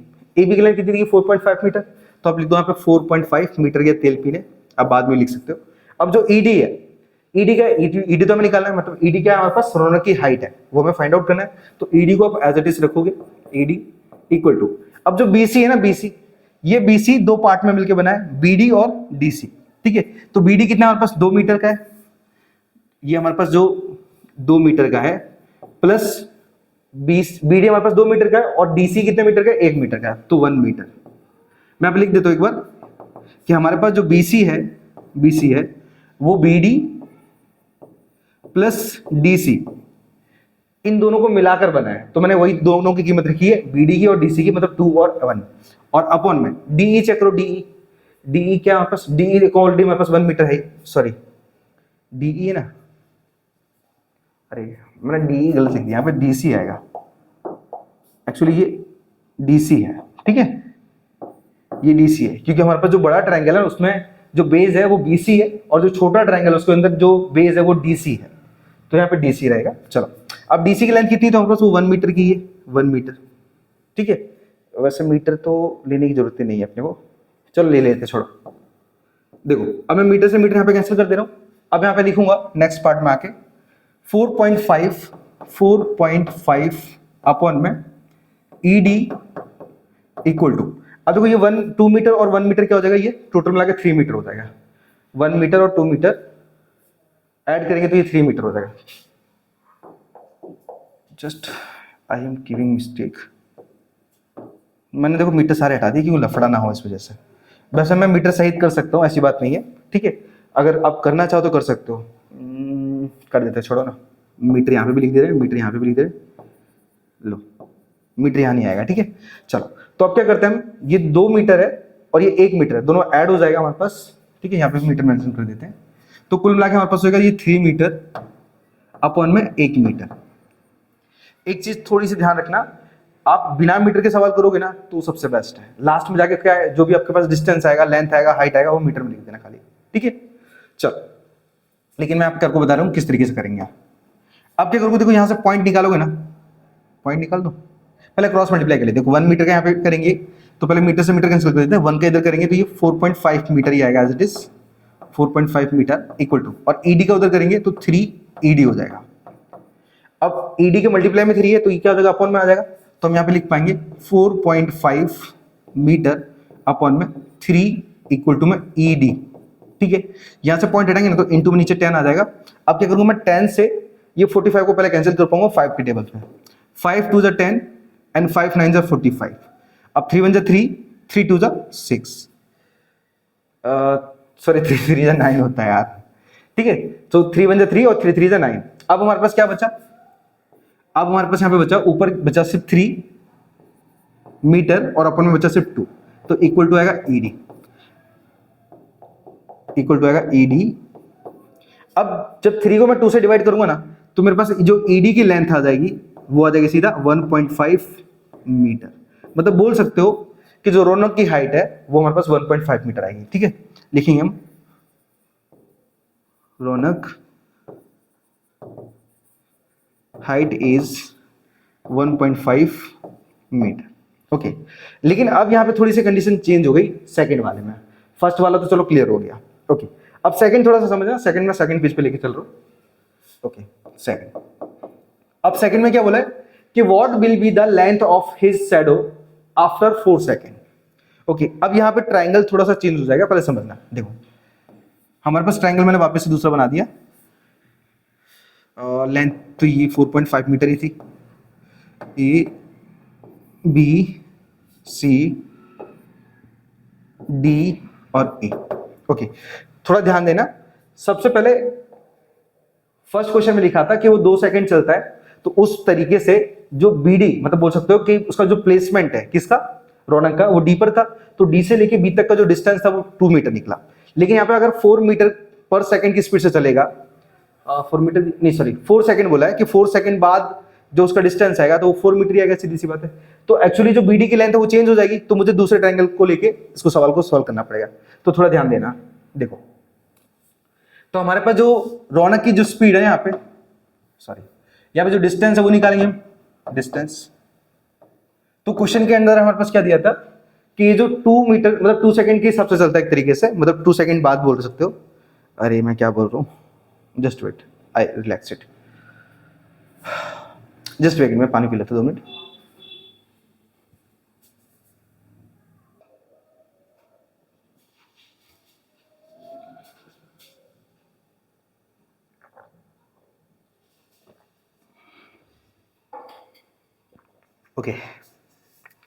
की लेंथ कितनी है, 4.5 मीटर। तो आप लिख दो यहाँ पे 4.5 मीटर या तेल पीने, आप बाद में लिख सकते हो। अब जो ED है, ED क्या है, ED तो हमें निकालना है, मतलब ED क्या है हमारे पास, रोनक की हाइट है, वो हमें फाइंड आउट करना है। तो ED को आप एज इट इज रखोगे, ED इक्वल टू, अब जो BC है ना, BC, ये BC दो पार्ट में मिलकर बना है, BD और DC, ठीक है। तो BD कितना हमारे पास 2 मीटर का है, ये हमारे पास जो 2 मीटर का है, प्लस BD हमारे पास 2 मीटर का है, और DC कितने मीटर का है, 1 मीटर का है, तो 1 मीटर। मैं आप लिख देता हूं एक बार कि हमारे पास जो BC है वो BD प्लस DC, इन दोनों को मिलाकर बना है। तो मैंने वही दोनों की कीमत रखी है, BD की और DC की, मतलब 2 और 1, और अपॉन में DE चेक करो, DE क्या हमारे पास, DE इक्वलिटी हमारे पास 1 मीटर है, सॉरी DE है ना, अरे मैंने DE गलत लिख दिया, यहाँ पे DC आएगा, एक्चुअली ये DC है, ठीक है, ये DC है, क्योंकि हमारे पास जो बड़ा ट्रायंगल है उसमें जो बेस है वो BC है, और जो छोटा ट्रायंगल है उसके अंदर जो बेस है वो DC है, तो यहाँ पे DC रहेगा। चलो अब DC की लेंथ कितनी, तो हमारे पास वो 1 मीटर की है, 1 मीटर, ठीक है। वैसे मीटर तो लेने की जरूरत नहीं है अपने को, चलो ले लेते, छोड़ो। देखो अब मैं मीटर से मीटर यहाँ पे कैंसिल कर दे रहा हूँ। अब यहाँ पे लिखूंगा नेक्स्ट पार्ट में आके 4.5 अपॉन में ED इक्वल टू, अब देखो ये 2 मीटर और 1 मीटर क्या हो जाएगा, ये टोटल मिला के 3 मीटर हो जाएगा। 1 मीटर और 2 मीटर ऐड करेंगे तो ये 3 मीटर हो जाएगा। Just I am giving mistake, मैंने देखो मीटर सारे हटा दिए क्यों लफड़ा ना हो इस वजह से। वैसे मैं मीटर सहित कर सकता हूँ, ऐसी बात नहीं है, ठीक है। अगर आप करना चाहो तो कर सकते हो, कर देते, छोड़ो ना। मीटर यहाँ पे भी लिख दे रहे, मीटर यहाँ पे भी लिख दे रहे, लो मीटर यहाँ नहीं आएगा, ठीक है। चलो तो अब क्या करते हैं हम, ये 2 मीटर है और ये 1 मीटर है, दोनों ऐड हो जाएगा हमारे पास, ठीक है। यहाँ पे मीटर मेंशन कर देते हैं, तो कुल मिला के हमारे पास होगा ये 3 मीटर अपॉन में 1 मीटर। एक चीज थोड़ी सी ध्यान रखना, आप बिना मीटर के सवाल करोगे ना तो सबसे बेस्ट है, लास्ट में जाके क्या है, जो भी आपके पास डिस्टेंस आएगा, लेंथ आएगा, हाइट आएगा, वो मीटर में लिख देना खाली, ठीक है। चलो लेकिन मैं आपको बता रहा हूँ किस तरीके से करेंगे। आप क्या करोगे, देखो यहाँ से पॉइंट निकालोगे ना, पॉइंट निकाल दो, पहले क्रॉस मल्टीप्लाई कर लेते हैं। 1 मीटर का यहाँ पे करेंगे तो पहले मीटर से मीटर कैंसिल कर देते हैं, 1 का इधर करेंगे तो ये 4.5 मीटर ही आएगा, as it is 4.5 metre equal to, और ED का उधर करेंगे तो 3 ED हो जाएगा। अब ED के मल्टीप्लाई में 3 है तो ये क्या हो जाएगा, अपॉन में आ जाएगा, तो हम यहाँ पे लिख पाएंगे 4.5 मीटर अपॉन में 3 इक्वल टू में ED, ठीक है। यहाँ से पॉइंट हटाएंगे ना तो इनटू में नीचे 10 आ जाएगा। अब क्या करूंगा मैं, 10 से ये 45 को पहले कैंसिल कर पाऊंगा 5 के टेबल में, 5 2 जा 10 एंड 5 9 जा 45। अब 3 1 जा 3, 3 2 जा 6, सॉरी 3 3 जा 9 होता है यार, ठीक है। तो 3 1 जा 3 और 3 3 जा 9। अब हमारे पास क्या बचा, अब हमारे पास यहाँ पे बचा, ऊपर बचा सिर्फ 3 मीटर और अपन में बचा सिर्फ 2, तो इक्वल टू आएगा ED, इक्वल टू आएगा ED। अब जब 3 को मैं 2 से डिवाइड करूंगा ना तो मेरे पास जो ED की लेंथ आ जाएगी वो आ जाएगी सीधा 1.5 मीटर, मतलब बोल सकते हो कि जो रौनक की हाइट है वो हमारे पास 1.5 मीटर आएगी, ठीक है। लिखेंगे हम रौनक हाइट इज 1.5 मीटर, ओके। लेकिन अब यहां पे थोड़ी सी कंडीशन चेंज हो गई सेकंड वाले में, फर्स्ट वाला तो चलो क्लियर हो गया, ओके। अब सेकंड थोड़ा सा समझना, सेकंड में सेकंड पेज पे लेके चल रहा हूं, ओके। सेकंड, अब सेकंड में क्या बोला है कि what will be the length of his shadow after 4 second, okay. अब यहां पे ट्रायंगल थोड़ा सा चेंज हो जाएगा, पहले समझना। देखो हमारे पास ट्रायंगल मैंने वापस से दूसरा बना दिया, लेंथ तो ये 4.5 मीटर ही थी, ये बी सी डी और ए। ओके, थोड़ा ध्यान देना। सबसे पहले फर्स्ट क्वेश्चन में लिखा था कि वो 2 सेकंड चलता है, तो उस तरीके से जो बीडी मतलब बोल सकते हो कि उसका जो प्लेसमेंट है किसका, रौनक का, वो डी पर था, तो डी से लेके बी तक का जो डिस्टेंस था वो 2 मीटर निकला। लेकिन यहाँ पे अगर 4 मीटर पर सेकंड की स्पीड से चलेगा, 4 मीटर नहीं सॉरी 4 सेकंड बोला है कि 4 सेकंड बाद जो उसका डिस्टेंस आएगा तो वो 4 मीटर ही आएगा, सीधी सी बात है। तो एक्चुअली जो बीडी की लेंथ है वो चेंज हो जाएगी, तो मुझे दूसरे ट्रायंगल को लेके इसको सवाल को सॉल्व करना पड़ेगा। तो थोड़ा ध्यान देना। देखो, तो हमारे पास जो रौनक की जो स्पीड है यहाँ पे यहाँ पे जो डिस्टेंस है वो निकालेंगे हम, डिस्टेंस। तो क्वेश्चन के अंदर हमारे पास क्या दिया था कि ये जो 2 मीटर मतलब 2 सेकंड के हिसाब से चलता है एक तरीके से, मतलब 2 सेकंड बाद बोल सकते हो। अरे मैं क्या बोल रहा हूँ, just wait, I relax it, just wait, मैं पानी पी लेता 2 मिनट। ओके,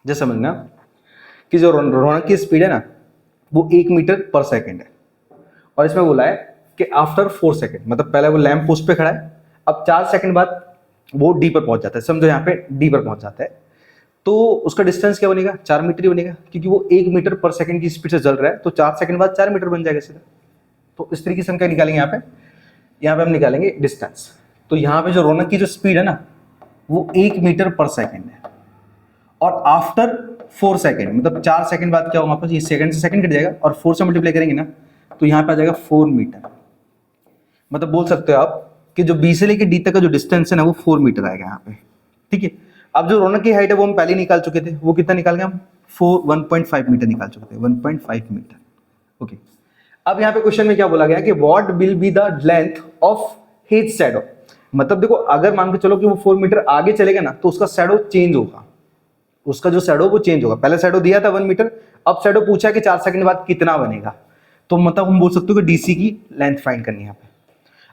जैसे समझना कि जो रौनक की स्पीड है ना वो 1 मीटर पर सेकंड है, और इसमें बोला है कि आफ्टर 4 सेकंड, मतलब पहले वो लैंप पोस्ट पे खड़ा है, अब 4 सेकंड बाद वो डी पर पहुंच जाता है। समझो यहाँ पे डी पर पहुंच जाता है, तो उसका डिस्टेंस क्या बनेगा, 4 मीटर ही बनेगा, क्योंकि वो 1 मीटर पर सेकंड की स्पीड से चल रहा है, तो 4 सेकंड बाद 4 मीटर बन जाएगा सीधा। तो इस तरीके से हम क्या निकालेंगे, यहाँ पे हम निकालेंगे डिस्टेंस। तो यहाँ पे जो रौनक की जो स्पीड है ना वो 1 मीटर पर सेकंड है, और आफ्टर 4 सेकंड मतलब 4 सेकंड बाद क्या होगा, ये सेकंड से सेकंड कट जाएगा और 4 से मल्टीप्लाई करेंगे ना, तो यहाँ पे आ जाएगा 4 मीटर। मतलब बोल सकते हो आप कि जो बी से लेके डी तक का जो डिस्टेंस है ना वो 4 मीटर आएगा यहाँ पे। ठीक है, अब जो रौनक की हाइट है वो हम पहले निकाल चुके थे, वो कितना निकाल गए हम, 1.5 मीटर निकाल चुके थे, 1.5 मीटर। ओके, अब यहाँ पे क्वेश्चन में क्या बोला गया कि what will be the length of his shadow. मतलब देखो, अगर मान के चलो कि वो 4 मीटर आगे चलेगा ना तो उसका शैडो चेंज होगा, उसका जो शैडो वो चेंज होगा। पहले शैडो दिया था 1 मीटर, अब शैडो पूछा कि 4 सेकंड बाद कितना बनेगा, तो मतलब हम बोल सकते हो कि डीसी की लेंथ फाइंड करनी है यहाँ पे।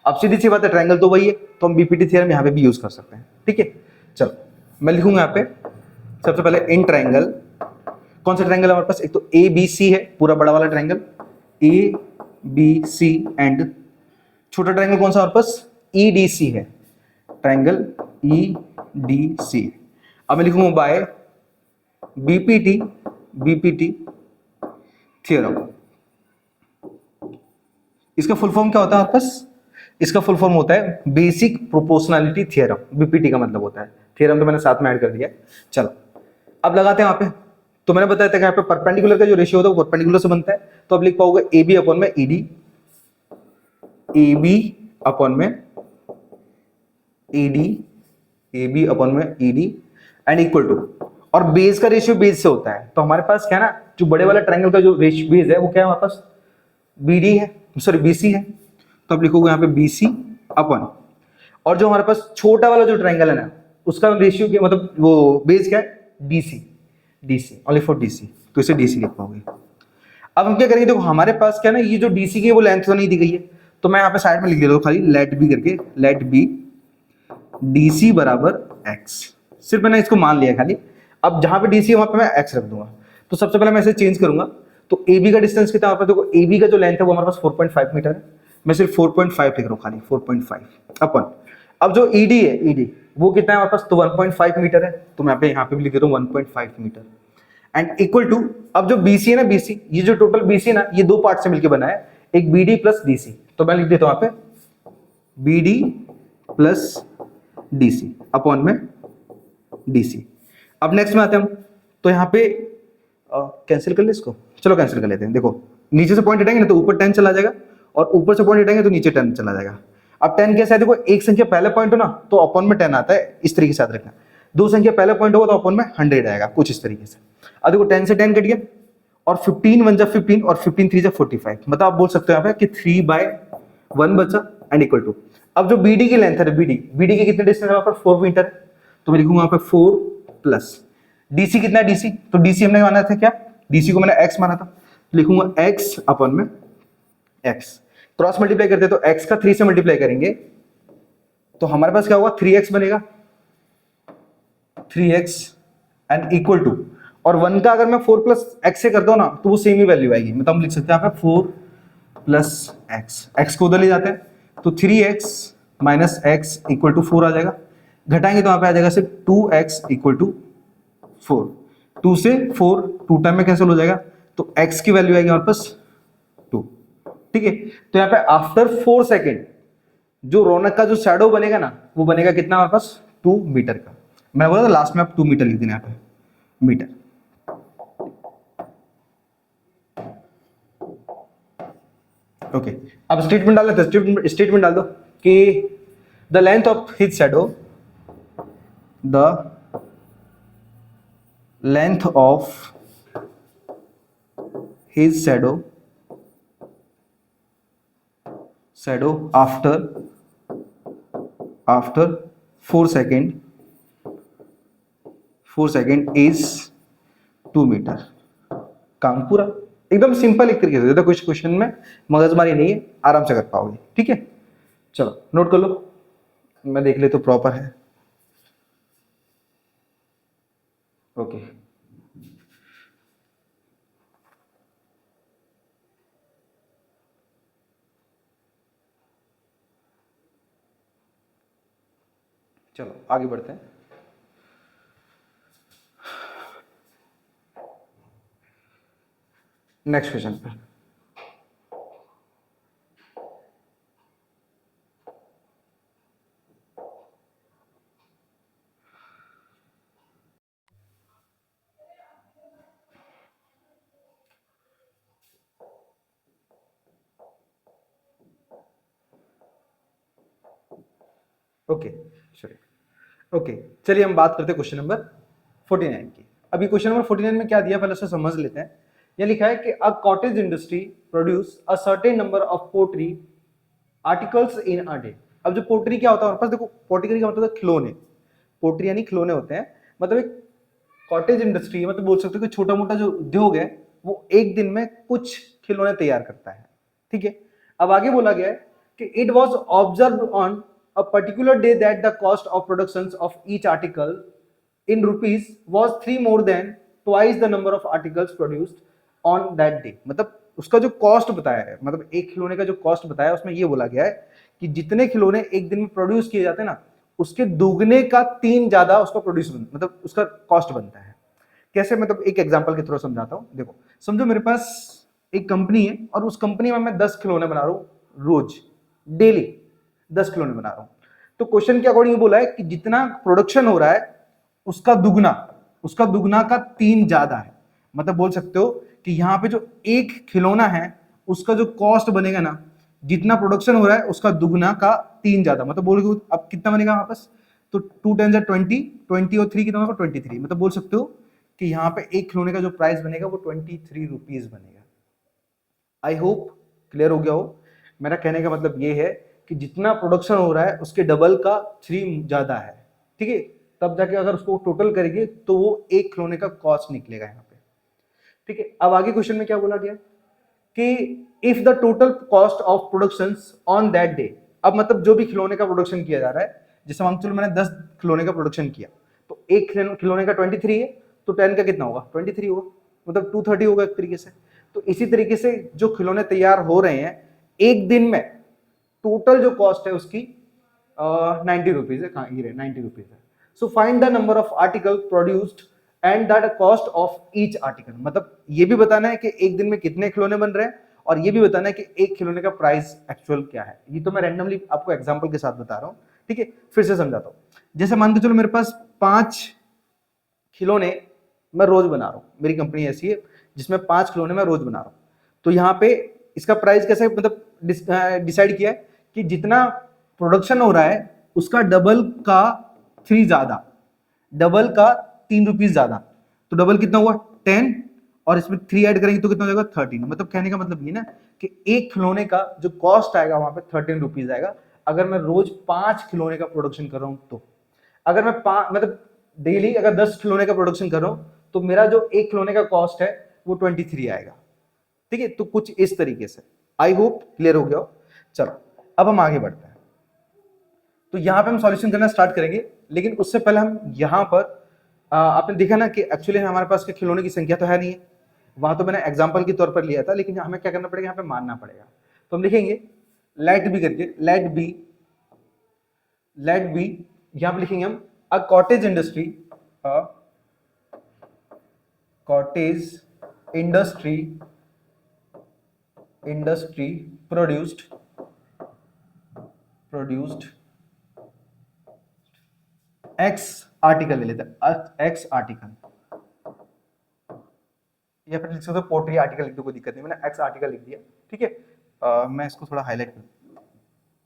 अब सीधी सी बात है, ट्रायंगल तो वही है, तो हम बीपीटी थ्योरम यहाँ पे भी यूज कर सकते हैं। ठीक है, चलो मैं लिखूंगा यहाँ पे सबसे पहले इन ट्रायंगल। कौन सा ट्रायंगल है हमारे पास, एक तो ए बी सी है, पूरा बड़ा वाला triangle A B C, and छोटा ट्रायंगल कौन सा हमारे पास, ई डी सी है, ट्रायंगल ई डी सी। अब मैं लिखूंगा बाय बीपीटी थ्योरम। इसका फुल फॉर्म क्या होता है हमारे पास, इसका फुल फॉर्म होता है बेसिक प्रोपोर्शनैलिटी थ्योरम। बीपीटी का मतलब होता है, थ्योरम तो मैंने साथ में ऐड कर दिया। चलो अब लगाते हैं वहां पे। तो मैंने बताया था कि यहाँ पे परपेंडिकुलर का जो रेशियो होता है वो परपेंडिकुलर से बनता है, तो अब लिख पाओगे ए बी अपॉन में ईडी, ए बी अपॉन में ईडी, ए बी अपॉन में ईडी एंड इक्वल टू, और बेस का रेशियो बेस से होता है, तो हमारे पास क्या है ना, जो बड़े वाला ट्रायंगल का जो रेशियो बेस है वो क्या है हमारे पास, बीडी है, सॉरी बीसी है, तो अब लिखोगे यहाँ पे बीसी अपॉन, और जो हमारे पास छोटा वाला जो ट्रायंगल है ना उसका रेशियो क्या, मतलब वो बेस क्या है, DC, DC only for DC, तो इसे डीसी लिख पाओगे। अब हम क्या करेंगे, देखो हमारे पास क्या है ना, ये जो डीसी की है वो लेंथ तो नहीं दी गई है, तो मैं यहाँ पे साइड में लिख देता हूँ खाली लेट बी करके, लेट बी डीसी बराबर एक्स, सिर्फ मैंने इसको मान लिया खाली। अब जहां पे डीसी है वहां पे मैं एक्स रख दूंगा, तो सबसे पहले मैं इसे चेंज करूंगा। तो ए बी का डिस्टेंस कितना है, देखो ए बी का जो लेंथ है वो हमारे पास 4.5 मीटर है, मैं सिर्फ 4.5 लिख रहा हूँ खाली, 4.5 अपन। अब जो ईडी है, ईडी वो कितना है हमारे पास, तो 1.5 मीटर है, तो मैं यहाँ पे भी लिख देता हूँ 1.5 मीटर एंड इक्वल टू, अब जो बीसी है ना, बीसी ये जो टोटल बीसी है ना ये दो पार्ट से मिलकर बना है, एक बीडी प्लस डीसी, तो मैं लिख देता हूँ यहाँ पे बीडी प्लस डीसी अपॉन में डीसी। अब नेक्स्ट में आते हैं हम, तो यहाँ पे कैंसिल कर ले इसको, चलो कैंसिल कर लेते हैं। देखो नीचे से पॉइंट हटाएंगे ना तो ऊपर 10 चला जाएगा, और ऊपर से पॉइंट हटाएंगे तो नीचे 10 चला जाएगा। अब 10 कैसे है, देखो एक संख्या पहले पॉइंट हो ना तो अपॉन में 10 आता है, इस तरीके से याद रखना। दो संख्या पहले पॉइंट होगा तो अपॉन में 100 आएगा, कुछ इस तरीके से। अब देखो 10 से 10 कट गया, और 15 1 जा 15 और 15 3 जा 45, मतलब आप बोल सकते हो यहाँ पे कि 3/1 बचा एंड इक्वल टू। अब जो बीडी की लेंथ है, बीडी की कितने डिस्टेंस है वहां पर, 4 मीटर है, तो मैं लिखूंगा यहाँ पे 4 प्लस डीसी कितना है, डीसी तो डीसी हमने माना था क्या, डीसी को मैंने एक्स माना था, लिखूंगा एक्स अपॉन में एक्स, क्रॉस मल्टीप्लाई करते तो एक्स का 3 से मल्टीप्लाई करेंगे तो हमारे पास क्या होगा, 3x बनेगा, 3x एंड इक्वल टू, और 1 का अगर मैं 4 प्लस एक्स से करता हूँ ना तो वो सेम ही वैल्यू आएगी, मतलब हम लिख सकते हैं यहाँ पे 4 प्लस एक्स को उधर ले जाते हैं तो 3x minus x equal to 4 आ जाएगा, घटाएंगे तो यहाँ पे आ जाएगा सिर्फ 2x इक्वल टू 4, 2 से 4 2 टाइम में कैंसिल हो जाएगा तो x की वैल्यू आएगी हमारे पास 2, ठीक है। तो यहाँ पे आफ्टर 4 सेकेंड जो रौनक का जो शैडो बनेगा ना वो बनेगा कितना हमारे पास 2 मीटर का, मैं बोला था लास्ट में आप 2 मीटर लिख देना यहाँ पे मीटर। ओके अब स्टेटमेंट डाल लेते हैं, स्टेटमेंट डाल दो कि the length of his shadow, the length of his shadow after 4 second is 2 metre. काम पूरा, एकदम सिंपल एक तरीके से, कुछ क्वेश्चन में मगजमारी नहीं है, आराम से कर पाओगे, ठीक है। चलो नोट कर लो, मैं देख ले तो प्रॉपर है। ओके चलो आगे बढ़ते हैं। नेक्स्ट क्वेश्चन पे ओके चलिए, ओके चलिए हम बात करते हैं क्वेश्चन नंबर 49 की। अभी क्वेश्चन नंबर 49 में क्या दिया पहले से समझ लेते हैं। यह लिखा है कि a cottage industry produce a certain number of pottery articles in a day. अब जो पोट्री क्या होता है हमारे पास, देखो पोट्री का मतलब खिलौने, पोट्री यानी खिलौने होते हैं, मतलब एक कॉटेज इंडस्ट्री मतलब बोल सकते हो कि छोटा मोटा जो उद्योग है वो एक दिन में कुछ खिलौने तैयार करता है, ठीक है। अब आगे बोला गया है कि it was observe on a particular day that the cost of productions of each article in rupees was 3 more than twice the number of articles produced on that day। मतलब उसका जो कॉस्ट बताया है, मतलब एक खिलौने का जो कॉस्ट बताया उसमें ये बोला गया है कि जितने खिलौने एक दिन में प्रोड्यूस किए जाते हैं ना उसके दुगने का 3 ज्यादा उसका प्रोड्यूस मतलब उसका कॉस्ट बनता है। कैसे, मतलब एक एग्जांपल के थ्रू समझाता हूं। देखो समझो मेरे पास एक कंपनी है और उस कंपनी में मैं 10 खिलौने बना रहा हूं, रोज डेली 10 खिलौने बना रहा हूं। तो क्वेश्चन के अकॉर्डिंग बोला है कि जितना प्रोडक्शन हो रहा है उसका दुगना का 3 ज्यादा है। मतलब बोल सकते हो कि यहाँ पे जो एक खिलौना है उसका जो कॉस्ट बनेगा ना, जितना प्रोडक्शन हो रहा है उसका दुगना का 3 ज्यादा, मतलब बोलोगे अब कितना बनेगा वापस, तो 2 10 20 और 3 कितना होगा 23। मतलब बोल सकते हो कि यहाँ पे एक खिलौने का जो प्राइस बनेगा वो 23 रुपीज बनेगा। आई होप क्लियर हो गया हो। मेरा कहने का मतलब ये है कि जितना प्रोडक्शन हो रहा है उसके डबल का 3 ज्यादा है, ठीक है। तब जाके अगर उसको टोटल करेंगे तो वो एक खिलौने का कॉस्ट निकलेगा यहाँ पे, ठीक है। अब आगे क्वेश्चन में क्या बोला गया कि if the total cost of production on that day, अब मतलब जो भी खिलौने का प्रोडक्शन किया जा रहा है, जैसे मान चलो मैंने 10 खिलौने का प्रोडक्शन किया तो एक खिलौने का 23 है तो 10 का कितना होगा 23 होगा, मतलब 230 होगा एक तरीके से। तो इसी तरीके से जो खिलौने तैयार हो रहे हैं एक दिन में टोटल जो कॉस्ट है उसकी 90 रुपीज है, कहाँ ये 90 रुपीज है। So find the number of article produced and the cost of each article. मतलब ये भी बताना है कि एक दिन में कितने खिलौने बन रहे हैं और ये भी बताना है कि एक खिलौने का प्राइस एक्चुअल क्या है। ये तो मैं रैंडमली आपको एग्जांपल के साथ बता रहा हूँ, ठीक है। फिर से समझाता हूँ। जैसे मान के चलो मेरे पास 5 खिलौने मैं रोज बना रहा हूँ, मेरी कंपनी ऐसी है जिसमें 5 खिलौने मैं रोज बना रहा हूँ। तो यहाँ पे इसका प्राइस कैसे मतलब डिसाइड किया है कि जितना प्रोडक्शन हो रहा है उसका डबल का 3 ज्यादा, डबल का 3 रुपीज ज्यादा। तो डबल कितना हुआ 10 और इसमें 3 ऐड करेंगे तो कितना हो जाएगा 13। मतलब कहने का मतलब ये ना कि एक खिलौने का जो कॉस्ट आएगा वहां पे 13 रुपीज आएगा अगर मैं रोज 5 खिलौने का प्रोडक्शन कर रहा हूं तो। अगर मैं मतलब डेली अगर 10 खिलौने का प्रोडक्शन कर रहा हूं तो मेरा जो एक खिलौने का कॉस्ट है वो 23 आएगा, ठीक है। तो कुछ इस तरीके से, आई होप क्लियर हो गया हो। चलो अब हम आगे बढ़ते हैं। तो यहां पे हम सॉल्यूशन करना स्टार्ट करेंगे, लेकिन उससे पहले हम यहां पर आपने देखा ना कि एक्चुअली हमारे पास के खिलौने की संख्या तो है नहीं है, वहां तो मैंने एग्जाम्पल के तौर पर लिया था, लेकिन हमें क्या करना पड़ेगा, यहाँ पे मानना पड़ेगा। तो हम लिखेंगे लेट बी करके, लेट बी यहां पे लिखेंगे हम a cottage industry, a cottage industry produced X article ले लेते हैं, एक्स आर्टिकल, या फिर लिख सकते हो पोट्री आर्टिकल लिख दो, कोई दिक्कत नहीं, मैंने एक्स आर्टिकल लिख दिया। ठीक है, मैं इसको थोड़ा हाईलाइट कर,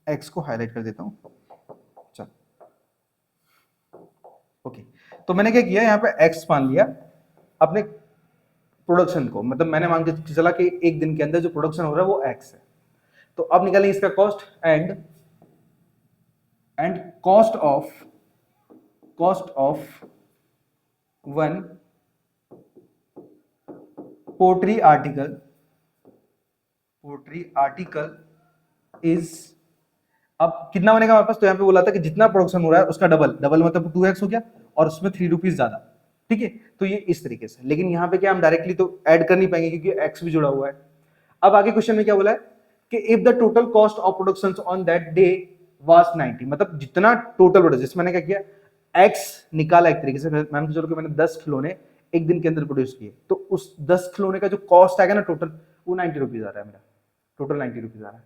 एक्स को हाईलाइट कर देता हूं। चल ओके, तो मैंने क्या किया, यहाँ पे एक्स मान लिया अपने प्रोडक्शन को, मतलब मैंने मान के चला कि एक दिन के अंदर जो प्रोडक्शन हो रहा है वो एक्स है। तो अब निकालेंगे इसका cost, and cost of one pottery article is, अब कितना बनेगा हमारे पास, तो यहाँ पे बोला था कि जितना प्रोडक्शन हो रहा है उसका डबल मतलब 2x हो गया, और उसमें 3 रुपीज ज्यादा। ठीक है, तो ये इस तरीके से, लेकिन यहाँ पे क्या हम डायरेक्टली तो ऐड कर नहीं पाएंगे क्योंकि x भी जुड़ा हुआ है। अब आगे क्वेश्चन में क्या बोला है कि if the total cost of production on that day was 90, मतलब जितना टोटल प्रोडक्ट, जिसमें मैंने क्या किया, x निकाला एक तरीके से, मान के चलो कि मैंने 10 खिलौने एक दिन के अंदर प्रोड्यूस किए, तो उस 10 खिलौने का जो कॉस्ट आएगा ना टोटल, वो 90 रुपीज आ रहा है मेरा, टोटल 90 रुपीज आ रहा है।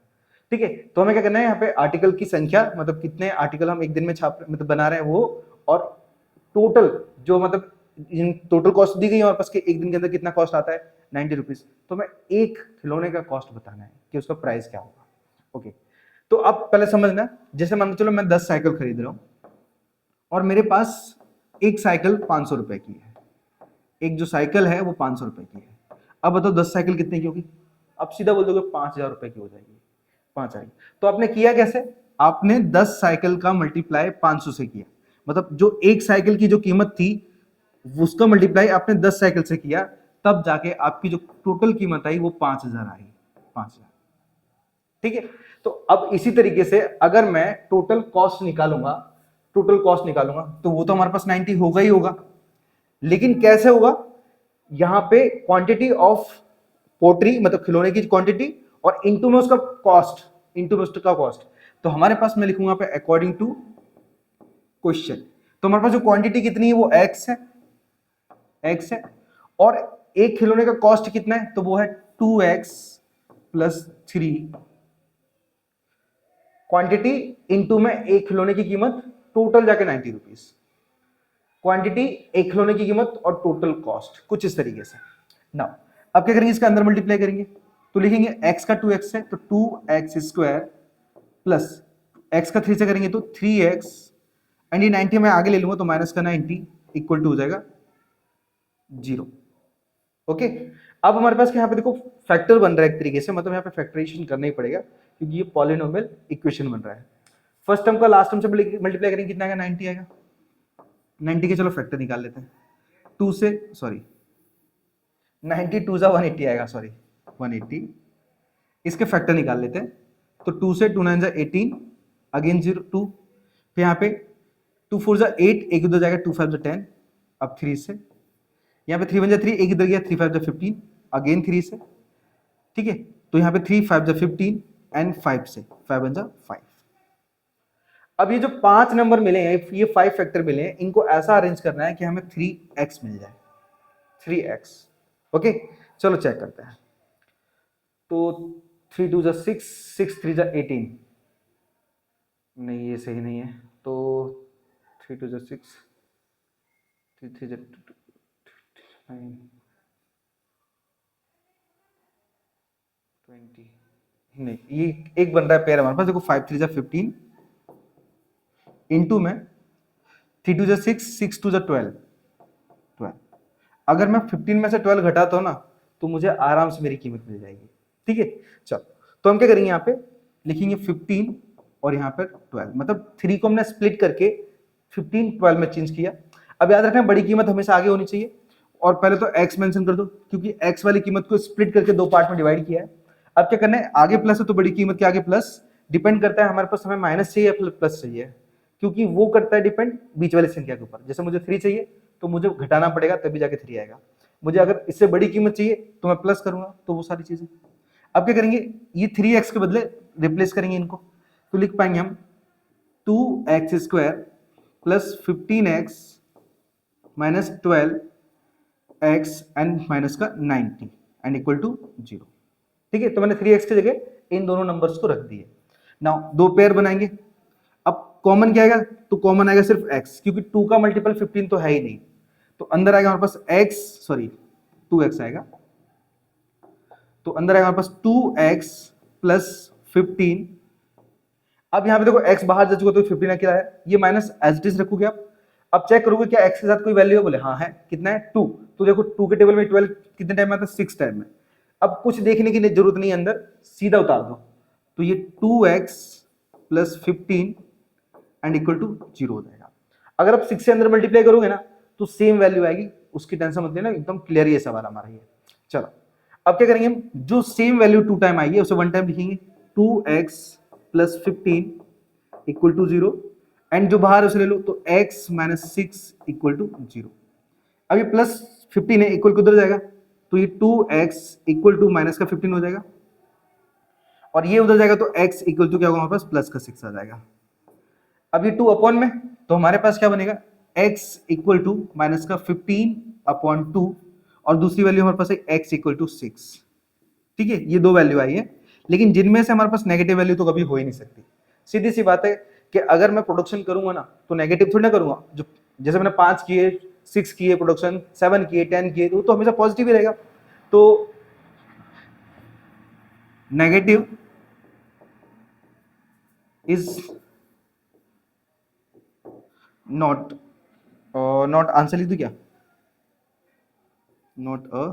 ठीक है, तो हमें क्या करना है, यहाँ पे आर्टिकल की संख्या, मतलब कितने आर्टिकल हम एक दिन में मतलब बना रहे हैं वो, और टोटल जो मतलब टोटल कॉस्ट दी गई है हमारे पास कि एक दिन के अंदर कितना कॉस्ट आता है, 90 रुपीज। तो हमें एक खिलौने का कॉस्ट बताना है कि उसका प्राइस क्या होगा। ओके, तो अब पहले समझना, जैसे मान चलो मैं 10 साइकिल खरीद रहा हूं और मेरे पास एक साइकिल 500 रुपए की है, एक जो साइकिल है वो 500 रुपए की है। अब बताओ 10 साइकिल कितने की होगी, अब सीधा बोल दोगे 5000 रुपए की हो जाएगी, 5 आएगी। तो आपने किया कैसे, आपने 10 साइकिल का मल्टीप्लाई 500 से किया, मतलब जो एक साइकिल की जो कीमत थी उसका मल्टीप्लाई आपने 10 साइकिल से किया, तब जाके आपकी जो टोटल कीमत आई वो 5000 आई, 5000। ठीक है, तो अब इसी तरीके से अगर मैं टोटल कॉस्ट निकालूंगा तो वो तो हमारे पास 90 होगा ही होगा, लेकिन कैसे होगा, यहां पे क्वांटिटी ऑफ पोट्री मतलब खिलौने की क्वांटिटी और इनटू में उसका कॉस्ट, तो हमारे पास मैं लिखूंगा पे अकॉर्डिंग टू क्वेश्चन। तो हमारे पास जो क्वांटिटी कितनी है वो x है, और एक खिलौने का कॉस्ट कितना है, तो वो है 2x प्लस 3, क्वांटिटी इनटू में एक खिलौने की कीमत, टोटल जाके 90 रुपीज, क्वांटिटी एक खिलौने की कीमत और टोटल कॉस्ट, कुछ इस तरीके से। नाउ अब क्या करेंगे, इसका अंदर मल्टीप्लाई करेंगे, तो लिखेंगे x का 2x है तो 2x स्क्वायर प्लस x का 3 से करेंगे तो 3x, एंड ये 90 मैं आगे ले लूंगा तो माइनस का 90 इक्वल टू हो जाएगा 0। ओके, अब हमारे पास यहाँ पे देखो फैक्टर बन रहा है एक तरीके से, मतलब यहाँ पे फैक्टराइजेशन करना ही पड़ेगा क्योंकि ये पॉलिनोमियल इक्वेशन बन रहा है। फर्स्ट टर्म का लास्ट टर्म से मल्टीप्लाई करेंगे, कितना आएगा, 90 आएगा। 90 के चलो फैक्टर निकाल लेते हैं, 2 से, सॉरी 92 जा 180 आएगा, सॉरी 180, इसके फैक्टर निकाल लेते हैं, तो 2 से 2 9 जा 18, अगेन 0 2, फिर यहाँ पे 2 4 जा 8, एक इधर जाएगा 2 5 जा 10, अब 3 से, यहाँ पे 3 1 जा 3, एक इधर गया 3 5 जा 15, अगेन 3 से। ठीक है, तो यहाँ पे 3 5 जा 15 एंड 5 से, 5 1 जा 5। अब ये जो 5 नंबर मिले हैं, ये 5 फैक्टर मिले हैं, इनको ऐसा अरेंज करना है कि हमें 3x मिल जाए, 3x। ओके, चलो चेक करते हैं, तो 3 2 जा 6, 6 3 जा 18, नहीं ये सही नहीं है, तो 3 2 जा 6, 3 3 जा 9 20, नहीं ये एक बन रहा है पेयर हमारे पास, देखो 5 3 जा 15 इनटू में 3 2 जा 6, 6 2 जा 12, अगर मैं 15 में से 12 घटाता हूं ना तो मुझे आराम से मेरी कीमत मिल जाएगी। ठीक है, चलो तो हम क्या करेंगे, यहाँ पे लिखेंगे 15 और यहाँ पर 12, मतलब 3 को हमने स्प्लिट करके 15 12 में चेंज किया। अब याद रखना बड़ी कीमत हमेशा आगे होनी चाहिए, और पहले तो x मेंशन कर दो क्योंकि x वाली कीमत को स्प्लिट करके 2 पार्ट में डिवाइड किया है। अब क्या करना है, आगे प्लस है तो बड़ी कीमत के आगे प्लस, डिपेंड करता है हमारे पास हमें माइनस चाहिए या प्लस चाहिए, क्योंकि वो करता है डिपेंड बीच वाली संख्या के ऊपर। जैसे मुझे 3 चाहिए तो मुझे घटाना पड़ेगा तभी जाके 3 आएगा। मुझे अगर इससे बड़ी कीमत चाहिए तो मैं प्लस करूंगा, तो वो सारी चीजें। अब क्या करेंगे, ये 3x के बदले रिप्लेस करेंगे इनको, तो लिख पाएंगे हम 2x² plus 15x minus 12x and minus का 90 एंड इक्वल टू 0। ठीक है, तो मैंने 3x की जगह इन दोनों नंबर्स को रख दिए। नाउ दो पेयर बनाएंगे। अब कॉमन क्या आएगा, तो कॉमन आएगा सिर्फ x, क्योंकि 2 का मल्टीपल 15 तो है ही नहीं, तो अंदर आएगा हमारे पास 2x आएगा, तो अंदर आएगा हमारे पास 2x प्लस 15। अब यहाँ पे देखो x बाहर जा चुका तो 15 क्या है, ये माइनस एज इट इज रखोगे आप। अब चेक करोगे क्या x के साथ कोई वैल्यू है, बोले हाँ है, कितना है 2, तो देखो 2 के टेबल में 12 कितने टाइम में आता है, 6 टाइम में। अब कुछ देखने की जरूरत नहीं है अंदर, सीधा उतार दो, तो ये 2x plus 15 and equal to 0 हो जाएगा। अगर आप 6 से अंदर मल्टीप्लाई करोगे ना तो सेम वैल्यू आएगी, उसकी टेंशन मत लेना, एकदम क्लियर ये सवाल हमारा ये। चलो अब क्या करेंगे हम, जो सेम वैल्यू 2 टाइम आई है उसे 1 टाइम लिखेंगे, 2x plus 15 equal to 0 and जो बाहर उसे ले लो, तो x माइनस 6 इक्वल टू 0। अब ये प्लस 15 है, इक्वल किधर जाएगा, तो ये 2x इक्वल टू माइनस का 15 हो जाएगा, और ये उधर जाएगा तो x इक्वल टू क्या होगा हमारे पास, प्लस का 6 आ जाएगा। अब ये 2 अपॉन में, तो हमारे पास क्या बनेगा, x इक्वल टू माइनस का 15 अपॉन 2, और दूसरी वैल्यू हमारे पास है x इक्वल टू 6। ठीक है, ये दो वैल्यू आई है, लेकिन जिनमें से हमारे पास नेगेटिव वैल्यू तो कभी हो ही नहीं सकती। सीधी सी बात है कि अगर मैं प्रोडक्शन करूंगा ना तो नेगेटिव थोड़ी ना करूंगा, जो जैसे मैंने 5 किए, 6 किए प्रोडक्शन, 7 किए, 10 किए, तो हमेशा पॉजिटिव ही रहेगा। तो नेगेटिव इज नॉट आंसर लिख दू क्या, नॉट अ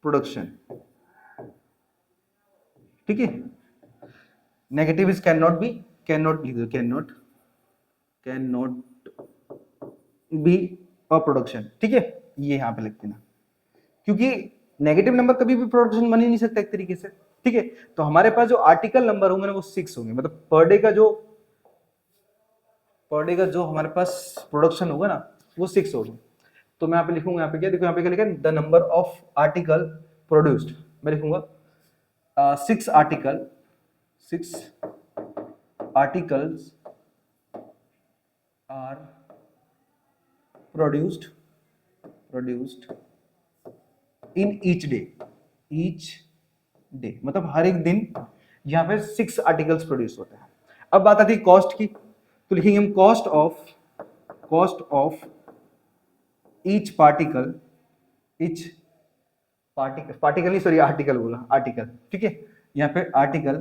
प्रोडक्शन। ठीक है, negative is can not be, can not लिख दो, can not be a production. ठीक है, ये यहां पे लिख देना, क्योंकि नेगेटिव नंबर कभी भी प्रोडक्शन बन ही नहीं सकता एक तरीके से। ठीक है, तो हमारे पास जो आर्टिकल नंबर होंगे ना वो 6 होंगे, मतलब पर डे का जो हमारे पास प्रोडक्शन होगा ना वो 6 होगा। तो मैं यहाँ पे लिखूंगा, यहाँ पे क्या देखो, यहाँ पे क्या लिखा है, the number of article produced, मैं लिखूंगा 6 articles are produced in each day, मतलब हर एक दिन यहाँ पे 6 आर्टिकल्स प्रोड्यूस होते हैं। अब बात आती है कॉस्ट की, तो लिखेंगे हम कॉस्ट ऑफ ईच पार्टिकल नहीं, सॉरी आर्टिकल बोला, आर्टिकल। ठीक है, यहाँ पे आर्टिकल।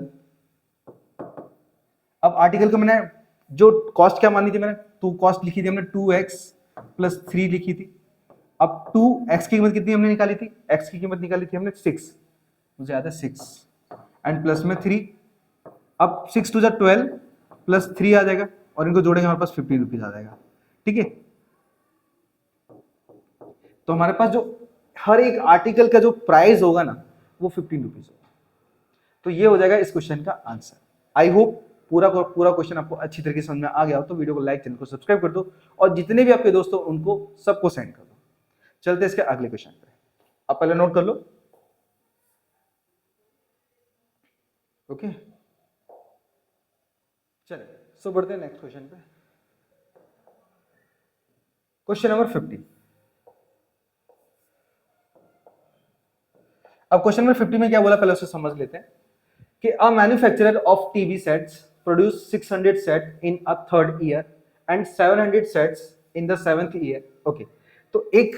अब आर्टिकल को मैंने जो कॉस्ट क्या मानी थी, मैंने तो कॉस्ट लिखी थी हमने 2x प्लस 3 लिखी थी। अब 2x की कीमत कितनी हमने निकाली थी, x की कीमत निकाली थी हमने 6, मुझे याद है 6 एंड प्लस में 3। अब 6 टू 12 प्लस 3 आ जाएगा, और इनको जोड़ेंगे हमारे पास 15 रुपीज आ जाएगा। ठीक है, तो हमारे पास जो हर एक आर्टिकल का जो प्राइस होगा ना वो 15 रुपीज होगा। तो ये हो जाएगा इस क्वेश्चन का आंसर। आई होप पूरा क्वेश्चन आपको अच्छी तरीके से समझ में आ गया हो, तो वीडियो को लाइक, चैनल को सब्सक्राइब कर दो, और जितने भी आपके दोस्त हो उनको सबको सेंड कर दो। चलते इसके अगले क्वेश्चन पे, आप पहले नोट कर लो। ओके, चलिए सो बढ़ते हैं नेक्स्ट क्वेश्चन पे। Question number 50। अब क्वेश्चन नंबर 50 में क्या बोला पहले उसे समझ लेते हैं कि a manufacturer of TV sets produce 600 set in a third year and 700 sets in the 7th year. Okay, तो एक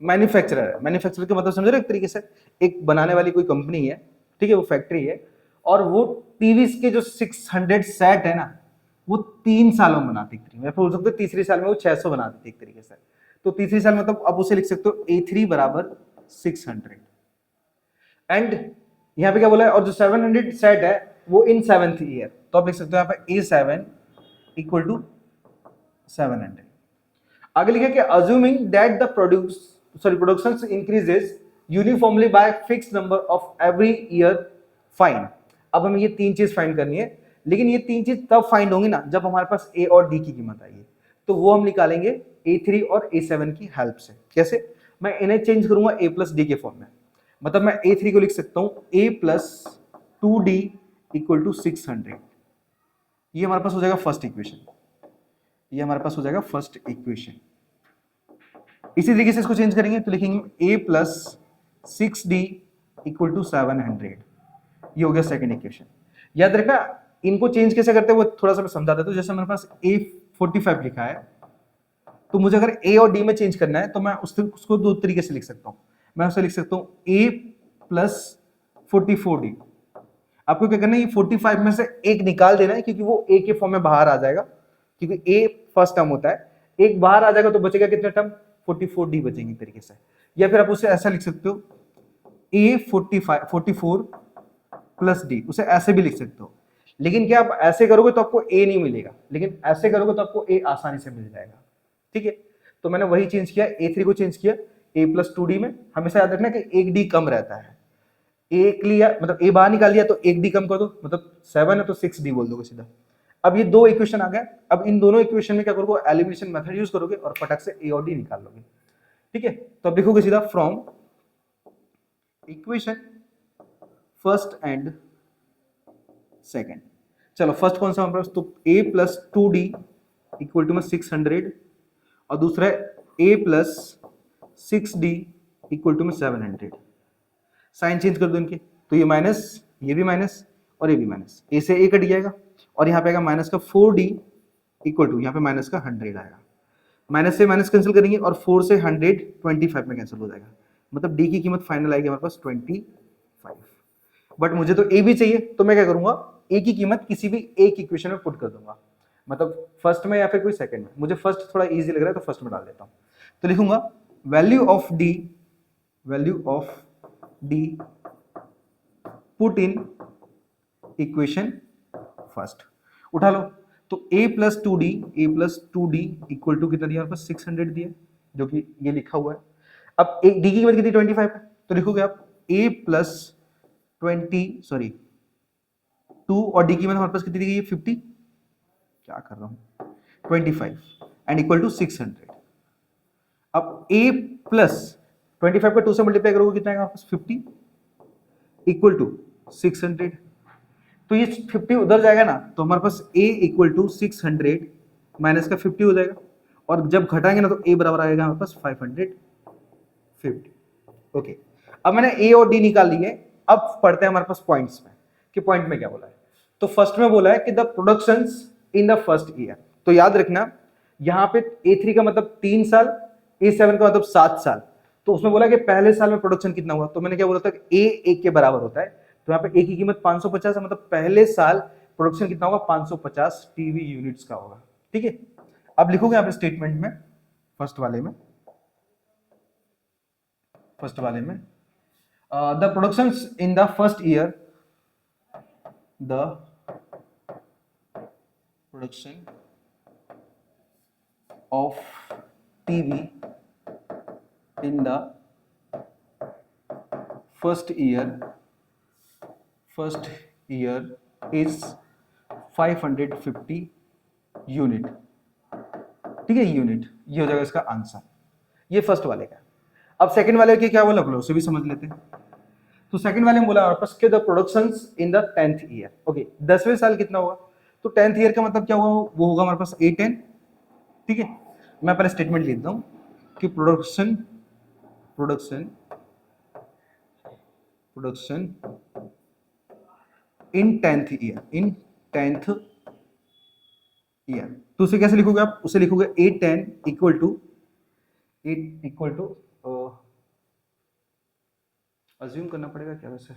मैन्युफैक्चरर है, मैन्युफैक्चरर का मतलब समझ रहे हो, एक तरीके से एक बनाने वाली कोई कंपनी है, ठीक है, वो फैक्ट्री है, और वो टीवी के जो 600 सेट है ना वो 3 सालों में बनाती थी, मैं बोल सकता हूँ तीसरी साल में वो 600 बनाती थी एक तरीके से। तो तीसरी साल मतलब अब उसे लिख सकते हो A3 बराबर 600, एंड यहाँ पे क्या बोला है, और जो 700 सेट है वो इन 7th ईयर, तो आप लिख सकते हो यहाँ पे A7 इक्वल टू 700। आगे लिखा कि assuming that the production increases uniformly by fix number of every year find. अब हमें ये 3 चीज फाइंड करनी है, लेकिन ये 3 चीज तब फाइंड होंगी ना जब हमारे पास ए और डी की कीमत आएगी, तो वो हम निकालेंगे A3 और A7 की हेल्प से। कैसे? मैं इन्हें चेंज करूंगा A प्लस डी के फॉर्म में। मतलब मैं A3 को लिख सकता हूं A plus 2D equal to 600। ये हमारे पास हो जाएगा फर्स्ट इक्वेशन। ये हमारे पास हो जाएगा फर्स्ट इक्वेशन। इसी तरीके से इसको चेंज करेंगे तो लिखेंगे A plus 6D equal to 700। ये हो गया सेकंड इक्वेशन। याद रखना इनको चेंज कैसे करते हैं वो थोड़ा सा मैं समझा देता हूं। जैसे मेरे पास A45 लिखा है, तो मुझे अगर A और D में चेंज करना है तो मैं उसको दो तरीके से लिख सकता हूं। मैं उसे लिख सकता हूं A प्लस 44D। आपको क्या करना है, ये 45 में से एक निकाल देना है क्योंकि वो A के फॉर्म में बाहर आ जाएगा, क्योंकि A फर्स्ट टर्म होता है। एक बाहर आ जाएगा तो बचेगा कितना टर्म? 44D बचेंगे तरीके से। या फिर आप उसे ऐसा लिख सकते हो A44 प्लस D, उसे ऐसे भी लिख सकते हो। लेकिन क्या आप ऐसे करोगे तो आपको A नहीं मिलेगा, लेकिन ऐसे करोगे तो आपको A आसानी से मिल जाएगा। ठीक है, तो मैंने वही चेंज किया, A3 को चेंज किया A प्लस 2D में। हमेशा याद रखना कि एक D कम रहता है। एक लिया मतलब A बाहर निकाल लिया तो एक D कम कर दो, मतलब 7 है तो 6D बोल दोगे सीधा। अब ये दो इक्वेशन आ गए। अब इन दोनों इक्वेशन में क्या करोगे, एलिमिनेशन मेथड यूज करोगे और फटक से A और D निकाल लोगे। ठीक है, तो अब लिखोगे सीधा from equation first and second. चलो फर्स्ट कौन सा हमारे पास, तो A plus 2D equal to में 600 और दूसरा A plus 6D equal to में 700। साइन चेंज कर दो इनके, तो ये माइनस, ये भी माइनस और ये भी माइनस। A से A कट जाएगा और यहाँ पे आएगा माइनस का 4D इक्वल टू, यहाँ पे माइनस का 100 आएगा। माइनस से माइनस कैंसिल करेंगे और 4 से 100 25 में कैंसिल हो जाएगा। मतलब D की कीमत फाइनल आएगी हमारे पास 25। बट मुझे तो A भी चाहिए, तो मैं क्या करूंगा, A की कीमत किसी भी एक इक्वेशन में पुट कर दूंगा, मतलब फर्स्ट में या फिर कोई सेकंड में। मुझे फर्स्ट थोड़ा इजी लग रहा है तो फर्स्ट में डाल देता हूं। तो लिखूंगा value of D put in equation first. उठा लो, तो A plus 2D equal to कितना दिया हमारे पास, 600 दिया, जो कि ये लिखा हुआ है। अब एक D की कीमत कितनी, 25 है, तो लिखोगे आप A प्लस 2 और D की कीमत हमारे पास कितनी दी गई है, 50, क्या कर रहा हूं, 25 एंड इक्वल टू 600। अब A प्लस 25 का 2 से मल्टीप्लाई करोगे कितना आएगा हमारे पास, 50 इक्वल टू 600। तो ये 50 उधर जाएगा ना, तो हमारे पास A इक्वल टू 600 माइनस का 50 हो जाएगा, और जब घटाएंगे ना तो A बराबर आएगा हमारे पास 550। ओके, अब मैंने A और D निकाल लिए। अब पढ़ते हैं हमारे पास पॉइंट्स में कि पॉइंट में क्या बोला है। तो फर्स्ट में बोला है कि the productions in the first year. तो याद रखना यहाँ पे A3 का मतलब 3 साल, A7 का मतलब 7 साल। तो उसमें बोला कि पहले साल में प्रोडक्शन कितना हुआ, तो मैंने क्या बोला था कि A 1 के बराबर होता है। तो यहाँ पे A की कीमत 550 है, मतलब पहले साल प्रोडक्शन कितना होगा, 550 टीवी यूनिट्स का होगा। ठीक है, अब लिखोगे यहाँ पे स्टेटमेंट में, फर्स्ट वाले में the productions in the first year, the production of TV in the first year is 550 unit. ठीक है, यूनिट, ये हो जाएगा इसका आंसर, ये फर्स्ट वाले का। अब सेकंड वाले के क्या बोला, उसे भी समझ लेते हैं। तो सेकंड वाले में बोला हमारे पास कि the productions in the 10th year. Okay, 10वें साल कितना होगा, तो 10th ईयर का मतलब क्या होगा, वो होगा हमारे पास A10। ठीक है, मैं पहले स्टेटमेंट लिख देता हूं कि प्रोडक्शन इन 10th ईयर। तो उसे कैसे लिखोगे आप, उसे लिखोगे A10 इक्वल टू अज्यूम करना पड़ेगा क्या वैसे,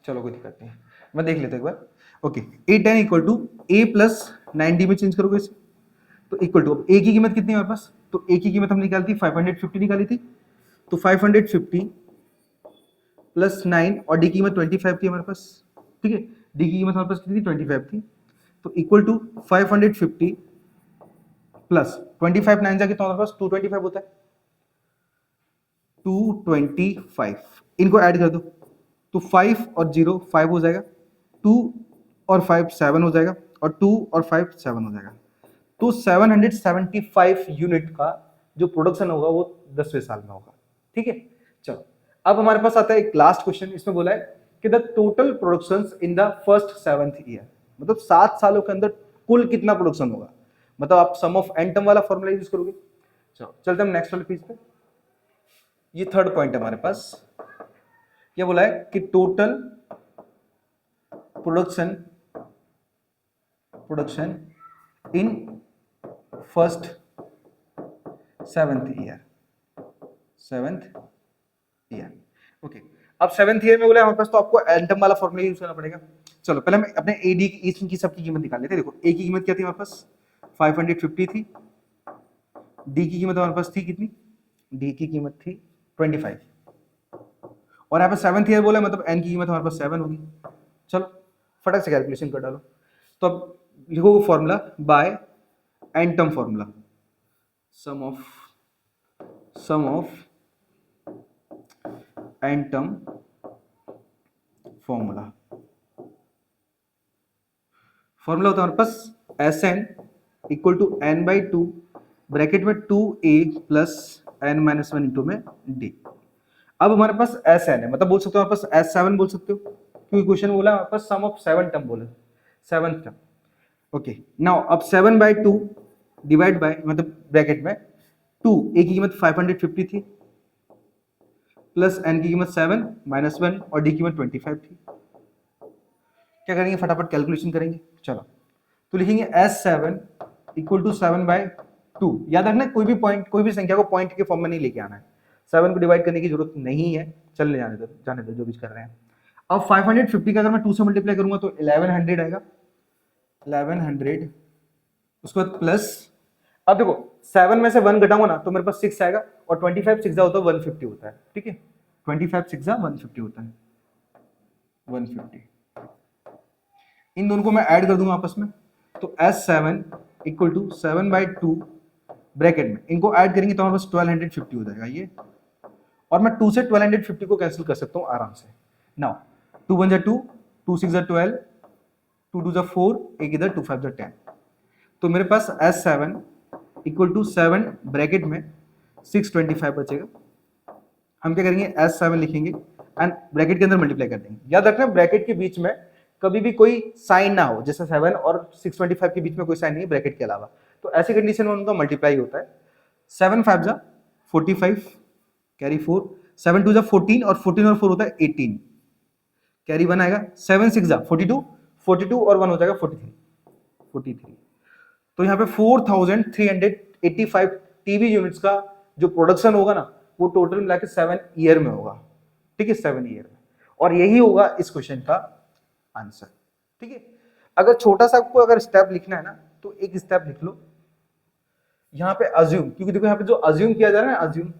चलो कोई दिक्कत नहीं, मैं देख लेता एक बार। Okay, A10 equal to A plus 9D में चेंज करोगे इसे, तो इक्वल टू, अब A की कीमत कितनी है हमारे पास, तो A की कीमत हमने निकाली थी 550 निकाली थी, तो 550 प्लस 9 और D की कीमत 25 थी हमारे पास। ठीक है, D की कीमत हमारे पास कितनी थी, 25 थी, तो इक्वल टू 550 प्लस 25 9 जा कितना हमारे पास 225 होता है, 225, इनको ऐड कर दो, तो 5 और 0 5 हो जाएगा, 2 और 5 7 हो जाएगा, और 2 और 5 7 हो जाएगा। तो 775 यूनिट का जो प्रोडक्शन होगा वो 10वें साल में होगा। ठीक है, चलो अब हमारे पास आता है एक लास्ट क्वेश्चन। इसमें बोला है कि the total productions in the first 7th year, मतलब 7 सालों के अंदर कुल कितना प्रोडक्शन होगा, मतलब आप सम ऑफ एन टर्म वाला फॉर्मूला यूज करोगे। चलो चलते हम नेक्स्ट वाले पेज पे। ये थर्ड पॉइंट है हमारे पास, ये बोला है कि total production in first 7th year. Okay, अब 7th ईयर में बोला हमारे पास, तो आपको एंटम वाला फॉर्मूला यूज करना पड़ेगा। चलो पहले हम अपने एडी की सबकी कीमत निकाल लेते हैं। देखो ए की कीमत क्या थी हमारे पास, 550 थी। डी की कीमत हमारे पास थी कितनी, डी की कीमत थी 25। और यहाँ पे 7th ईयर बोला, मतलब एन की कीमत हमारे पास 7 होगी। चलो फटाक से कैलकुलेशन कर डालो। तो अब लिखो formula by nth term formula, sum of nth term formula होता है हमारे पास Sn equal to n/2 bracket में 2a प्लस n-1 इंटू में d। अब हमारे पास Sn है, मतलब बोल सकते हो हमारे पास S7 बोल सकते हो, क्योंकि क्वेश्चन बोला हमारे पास सम ऑफ 7 टर्म बोले, 7th टर्म। ओके, नाउ अब 7/2 डिवाइड बाय, मतलब ब्रैकेट में 2, a की कीमत 550 थी प्लस n की कीमत 7 -1 और d की कीमत 25 थी। क्या करेंगे, फटाफट कैलकुलेशन करेंगे। चलो तो लिखेंगे S7 इक्वल टू 7/2। याद रखना कोई भी संख्या को पॉइंट के फॉर्म में नहीं लेके आना है, 7 को डिवाइड करने की जरूरत नहीं है, चलने जाने दो जो भी कर रहे हैं। अब 550 का अगर मैं 2 से मल्टीप्लाई करूंगा तो 1100 आएगा, 1100। उसके बाद प्लस, अब देखो 7 में से 1 घटाऊंगा ना तो मेरे पास 6 आएगा, और 25 6 होता है 150 होता है। ठीक है, 25 6 150 होता है, 150। इन दोनों को मैं ऐड कर दूंगा आपस में, तो S7 इक्वल टू 7/2 ब्रैकेट में, इनको ऐड करेंगे तो हमारे पास 1250 हो जाएगा ये, और मैं 2 से 1250 को कैंसिल कर सकता हूँ आराम से। नाउ 2 1 2, 2 6 12, 2 2 4, एक इधर 2 5 10। तो मेरे पास S7 इक्वल टू 7 ब्रैकेट में 625 बचेगा। हम क्या करेंगे, S7 लिखेंगे एंड ब्रैकेट के अंदर मल्टीप्लाई कर देंगे। याद रखना ब्रैकेट के बीच में कभी भी कोई साइन ना हो, जैसे 7 और 625 के बीच में कोई साइन नहीं है ब्रैकेट के अलावा, तो ऐसी कंडीशन में उनका मल्टीप्लाई होता है। 7 5 जा 45, कैरी 4, 7 2 जा 14, और 14 और 4 होता है 18, कैरी 1 आएगा। 7 6 जा 42, 42 और 1 हो जाएगा 43। तो यहाँ पे 4385 टीवी यूनिट्स का जो प्रोडक्शन होगा ना, वो टोटल मिला के 7 ईयर में होगा। ठीक है, 7 ईयर में, और यही होगा इस क्वेश्चन का आंसर। ठीक है, अगर छोटा सा आपको अगर स्टेप लिखना है ना, तो एक स्टेप लिख लो यहाँ पे अज्यूम, क्योंकि देखो यहाँ पे जो अज्यूम किया जा रहा है ना, अज्यूम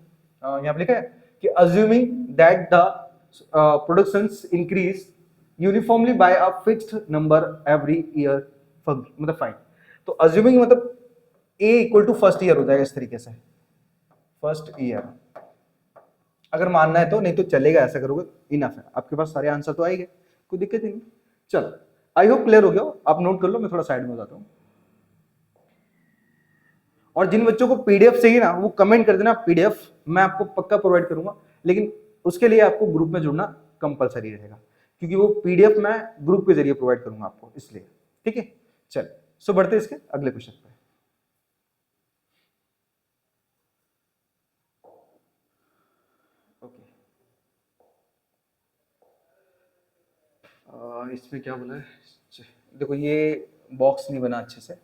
यहाँ पे लिखा है कि assuming that the productions increase uniformly by a fixed number every year, मतलब फाइन। तो अज्यूमिंग मतलब a equal to first year हो जाएगा इस तरीके से, फर्स्ट ईयर अगर मानना है तो, नहीं तो चलेगा, ऐसा करोगे इनफ है, आपके पास सारे आंसर तो आएंगे, कोई दिक्कत नहीं। चलो आई होप क्लियर हो गया हो, आप नोट कर लो, मैं थोड़ा साइड में हो जाता हूं। और जिन बच्चों को पीडीएफ चाहिए ना, वो कमेंट कर देना, पीडीएफ मैं आपको पक्का प्रोवाइड करूंगा, लेकिन उसके लिए आपको ग्रुप में जुड़ना कंपलसरी रहेगा, क्योंकि वो पीडीएफ मैं ग्रुप के जरिए प्रोवाइड करूंगा आपको, इसलिए। ठीक है, चल सो बढ़ते इसके अगले क्वेश्चन पे। ओके, इसमें क्या बोला है, देखो ये बॉक्स नहीं बना अच्छे से,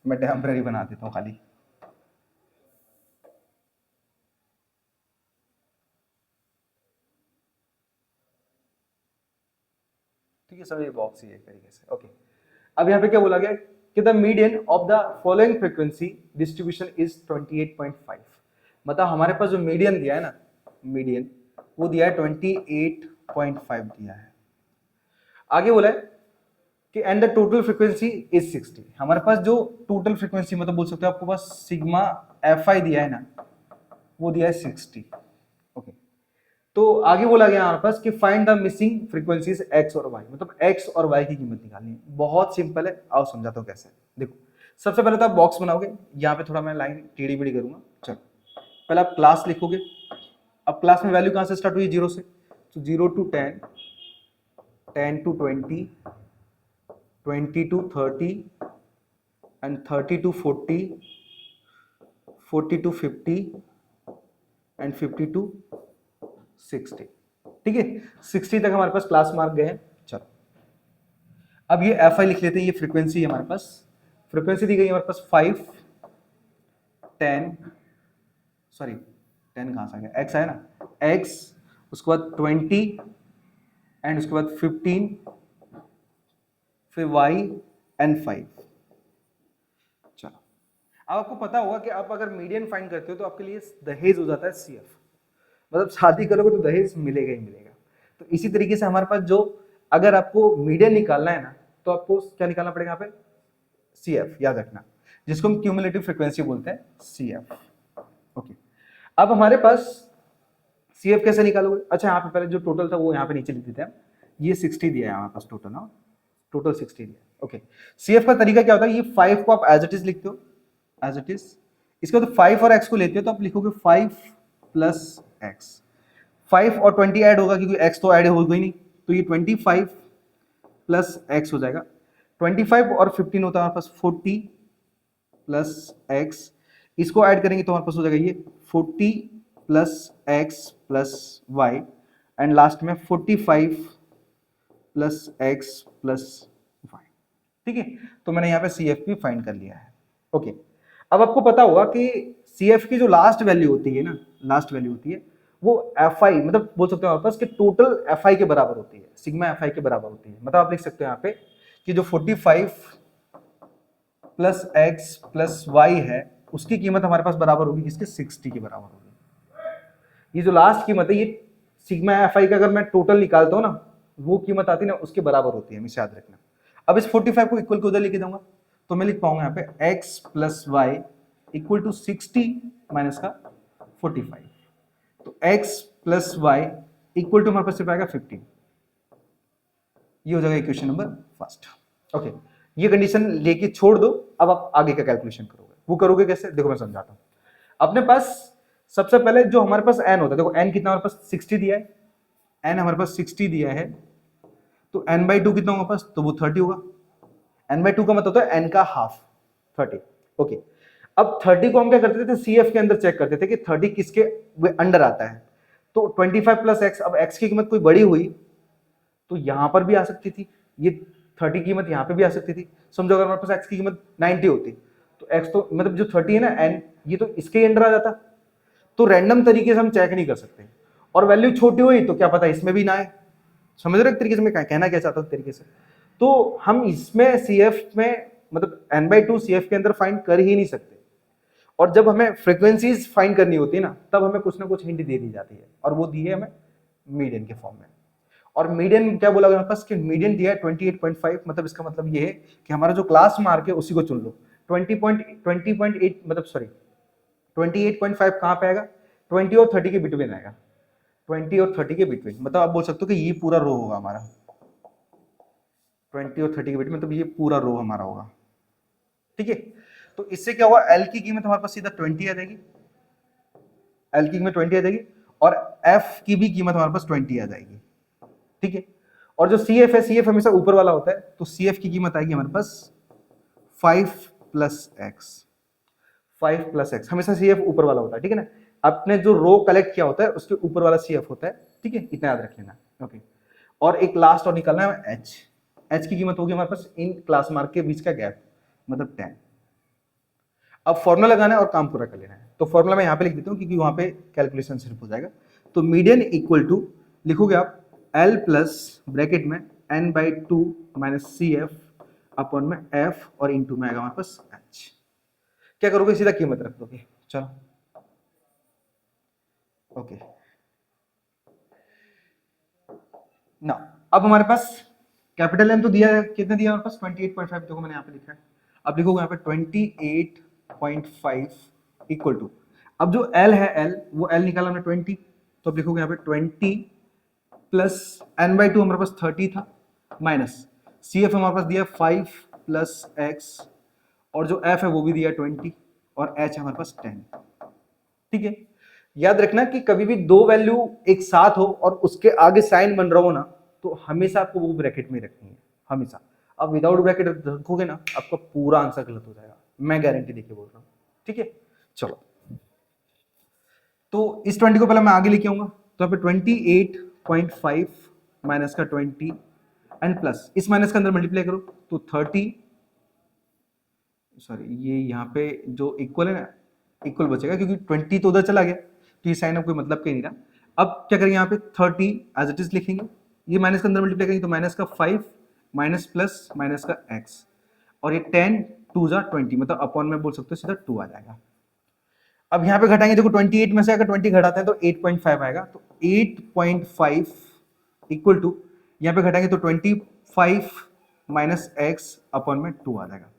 मैं टेम्पररी बना देता हूँ खाली। ठीक है, सब ये बॉक्स ही है एक तरीके से। ओके, अब यहाँ पे क्या बोला गया कि the median of the following frequency distribution is 28.5, मतलब हमारे पास जो मीडियन दिया है ना, मीडियन वो दिया है 28.5 दिया है। आगे बोला है कि and the total frequency is 60, हमारे पास जो टोटल फ्रीक्वेंसी मतलब बोल सकते हो आपको पास सिग्मा fi दिया है ना, वो दिया है 60। ओके, तो आगे बोला गया हमारे पास कि find the missing frequencies x और y, मतलब x और y की कीमत निकालनी है। बहुत सिंपल है, आओ समझाता हूँ कैसे। देखो सबसे पहले तो आप बॉक्स बनाओगे, यहाँ पे थोड़ा मैं लाइन टेढ़ी बेढ़ी करूंगा। चलो पहले आप क्लास लिखोगे। अब क्लास में वैल्यू कहाँ से स्टार्ट हुई? 0 से, तो 0 to 10, 10 to 20, 20 to 30 and 30 to 40, 40 to 50 and 50 to 60। ठीक है, 60 तक हमारे पास क्लास मार्क गए हैं। चलो अब ये एफ आई लिख लेते हैं, ये फ्रीक्वेंसी है हमारे पास। फ्रीक्वेंसी दी गई है हमारे पास 5, 10, सॉरी 10 कहाँ से आ गया, एक्स आया ना, एक्स, उसके बाद 20 एंड उसके बाद 15, फिर y एंड 5। चलो अब आपको पता होगा कि आप अगर मीडियन फाइंड करते हो तो आपके लिए दहेज हो जाता है CF, मतलब शादी करोगे तो दहेज मिलेगा ही मिलेगा। तो इसी तरीके से हमारे पास जो अगर आपको मीडियन निकालना है ना, तो आपको क्या निकालना पड़ेगा यहाँ पे? CF, याद रखना, जिसको हम क्यूमुलेटिव फ्रीक्वेंसी बोलते हैं, CF। ओके, अब हमारे पास CF कैसे निकालोगे? अच्छा यहाँ पे पहले जो टोटल था वो यहाँ पे नीचे लिख देते हैं। ये 60 दिया है हमारे पास टोटल ना, टोटल 60 दिया। ओके, CF का तरीका क्या होता है? ये 5 को आप एज इट इज लिखते हो, एज इट इज। इसके बाद 5 और x को लेते हो तो आप लिखोगे 5 प्लस x। 5 और 20 ऐड होगा क्योंकि x तो ऐड होगा ही नहीं, तो ये 25 प्लस x हो जाएगा। 25 और 15 होता है हमारे पास 40 प्लस x। इसको ऐड करेंगे तो हमारे पास हो जाएगा ये 40 plus x plus y and last में 45 प्लस x प्लस y। ठीक है, तो मैंने यहाँ पे CF भी फाइंड कर लिया है। ओके, अब आपको पता होगा कि CF की जो लास्ट वैल्यू होती है ना, लास्ट वैल्यू होती है वो FI, मतलब बोल सकते हो हमारे पास कि टोटल FI के बराबर होती है, सिग्मा FI के बराबर होती है। मतलब आप लिख सकते हो यहाँ पे कि जो 45 प्लस x प्लस y है उसकी कीमत हमारे पास बराबर होगी किसके? 60 के बराबर होगी। ये जो लास्ट कीमत है ये सिग्मा FI का अगर मैं टोटल निकालता हूँ ना, वो कीमत आती है ना, उसके बराबर होती है, हमेशा याद रखना। अब इस 45 को इक्वल को उधर लेके जाऊंगा तो मैं लिख पाऊंगा यहाँ पे x plus y equal to 60 minus का 45। तो x plus y equal to हमारे पास सिर्फ आएगा 15। ये हो जाएगा इक्वेशन नंबर फर्स्ट। ओके, ये कंडीशन लेके छोड़ दो, अब आप आगे का कैलकुलेशन करोगे। वो करोगे कैसे? देखो मैं समझाता हूँ। अपने पास सबसे पहले जो हमारे पास n होता है, देखो n कितना हमारे पास 60 दिया है, n हमारे पास 60 दिया है, तो n/2 कितना होगा पास? तो वो 30 होगा। n/2 का मतलब होता है n का हाफ, 30। ओके, अब 30 को हम क्या करते थे? CF के अंदर चेक करते थे कि 30 किसके अंडर आता है। तो 25 प्लस x, अब x की कीमत कोई बड़ी हुई तो यहां पर भी आ सकती थी, ये 30 कीमत यहां पे भी आ सकती थी। समझो अगर हमारे पास x की कीमत 90 होती तो x तो मतलब जो 30 है ना n, ये तो इसके अंडर आ जाता। तो रैंडम तरीके से हम चेक नहीं कर सकते, और वैल्यू छोटी हुई तो क्या पता इसमें भी ना आए। समझ रहे हो एक तरीके से मैं कहना क्या चाहता हूँ तरीके से? तो हम इसमें CF में मतलब n/2 CF के अंदर फाइंड कर ही नहीं सकते। और जब हमें फ्रीक्वेंसीज फाइंड करनी होती है ना, तब हमें कुछ ना कुछ हिंट दे दी जाती है, और वो दी है हमें मीडियन के फॉर्म में। और मीडियन क्या बोला गया पास कि मीडियन दिया है 28.5, मतलब इसका मतलब ये है कि हमारा जो क्लास मार्क है उसी को चुन लो। 20.8 मतलब सॉरी 28.5 कहाँ पे आएगा? 20 और 30 के बिटवीन आएगा, 20 और 30 के बिटवीन। मतलब आप बोल सकते हो कि ये पूरा रो होगा हमारा, 20 और 30 के बिटवीन, मतलब ये पूरा रो हमारा होगा। ठीक है, तो इससे क्या हुआ? L की कीमत हमारे पास सीधा 20 आ जाएगी, L की कीमत 20 आ जाएगी, और F की भी कीमत हमारे पास 20 आ जाएगी। ठीक है, और जो CF है, CF हमेशा ऊपर वाला होता है, तो CF की कीमत आएगी हमारे पास 5 प्लस एक्स। 5 प्लस एक्स, हमेशा CF ऊपर वाला होता है। ठीक है ना, आपने जो रो कलेक्ट किया होता है उसके ऊपर वाला CF होता है। ठीक है, इतना याद रख लेना। ओके, और एक लास्ट और निकालना है H। H की कीमत होगी हमारे पास इन क्लास मार्क के बीच का गैप, मतलब 10। अब फॉर्मूला लगाना है और काम पूरा कर लेना है। तो फॉर्मूला मैं यहाँ पे लिख देता हूँ क्योंकि वहां पे कैलकुलेशन सिर्फ हो जाएगा। तो मीडियन इक्वल टू लिखोगे आप L प्लस ब्रैकेट में n/2 माइनस CF अपॉन में F और इंटू में आएगा हमारे पास H। क्या करोगे? सीधा कीमत रख दोगे। चलो ओके ना, अब हमारे पास कैपिटल M तो दिया है, कितना दिया हमारे पास? 28.5। देखो मैंने यहाँ पे लिखा है, अब लिखोगे यहाँ पे 28.5 इक्वल टू, अब जो L है L, वो L निकाला हमने 20, तो अब लिखोगे यहाँ पे 20 प्लस n/2 हमारे पास 30 था, माइनस CF हमारे पास दिया 5 प्लस एक्स और जो f है वो भी दिया 20 और h हमारे पास 10। ठीक है, याद रखना कि कभी भी दो वैल्यू एक साथ हो और उसके आगे साइन बन रहा हो ना, तो हमेशा आपको वो ब्रैकेट में रखनी है, हमेशा। अब विदाउट ब्रैकेट रखोगे ना, आपका पूरा आंसर गलत हो जाएगा, मैं गारंटी देके बोल रहा हूँ। ठीक है, चलो तो इस 20 को पहले मैं आगे लेके आऊंगा, तो यहाँ पे 28.5 माइनस का 20 एंड प्लस इस माइनस के अंदर मल्टीप्लाई करो तो 30, सॉरी ये यहाँ पे जो इक्वल है ना, इक्वल बचेगा क्योंकि 20 तो उधर चला गया, तो ये साइन अब कोई मतलब के नहीं रहा। अब क्या करेंगे, यहाँ पे 30 एज इट इज लिखेंगे, ये माइनस के अंदर मल्टीप्लाई करेंगे तो माइनस का 5 माइनस प्लस माइनस का x, और ये 10 2 जा 20, मतलब अपॉन में बोल सकते हो सीधा 2 आ जाएगा। अब यहाँ पे घटाएंगे, देखो 28 में से अगर 20 घटाते हैं तो 8.5 आएगा, तो 8.5 इक्वल टू यहाँ पे घटाएंगे तो 25 माइनस एक्स अपॉन में 2 आ जाएगा।